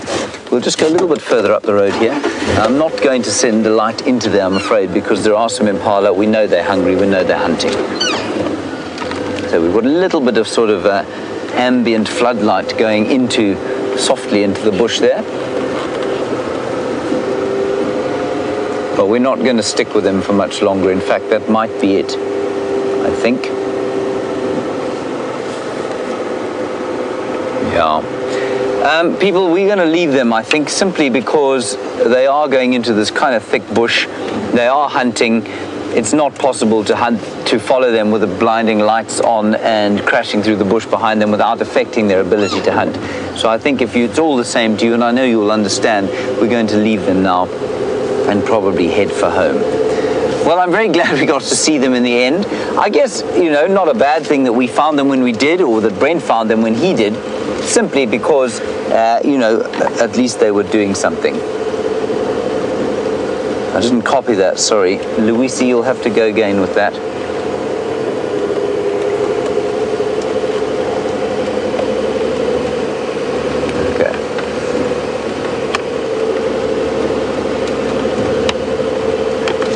We'll just go a little bit further up the road here. I'm not going to send the light into there, I'm afraid, because there are some impala. We know they're hungry, we know they're hunting. So we've got a little bit of sort of ambient floodlight going softly into the bush there. But we're not going to stick with them for much longer. In fact, that might be it, I think. Yeah. People, we're going to leave them, I think, simply because they are going into this kind of thick bush. They are hunting. It's not possible to follow them with the blinding lights on and crashing through the bush behind them without affecting their ability to hunt. So I think it's all the same to you, and I know you'll understand, we're going to leave them now and probably head for home. Well, I'm very glad we got to see them in the end. I guess, not a bad thing that we found them when we did, or that Brent found them when he did, simply because, at least they were doing something. I didn't copy that, sorry. Louise, you'll have to go again with that.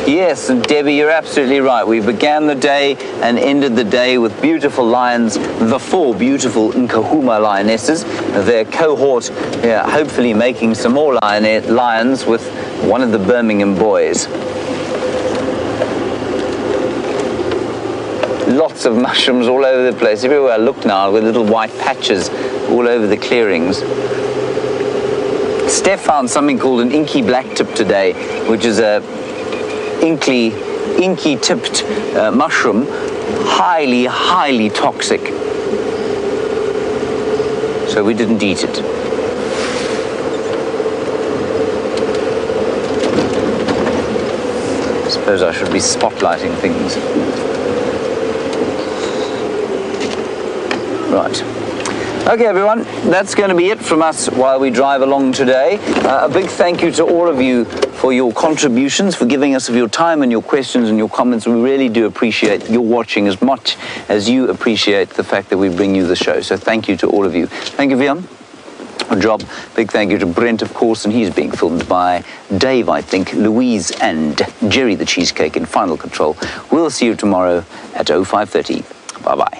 Yes, and Debbie, you're absolutely right. We began the day and ended the day with beautiful lions, the 4 beautiful Nkuhuma lionesses. Their cohort, hopefully making some more lions with one of the Birmingham boys. Lots of mushrooms all over the place. Everywhere I look now, with little white patches all over the clearings. Steph found something called an inky blacktip today, which is a inky tipped mushroom, highly toxic. So we didn't eat it. I suppose I should be spotlighting things. Right. Okay, everyone, that's going to be it from us while we drive along today. A big thank you to all of you for your contributions, for giving us of your time and your questions and your comments. We really do appreciate your watching as much as you appreciate the fact that we bring you the show. So thank you to all of you. Thank you, Vian. Good job. Big thank you to Brent, of course, and he's being filmed by Dave, I think, Louise and Jerry the Cheesecake in final control. We'll see you tomorrow at 05:30. Bye-bye.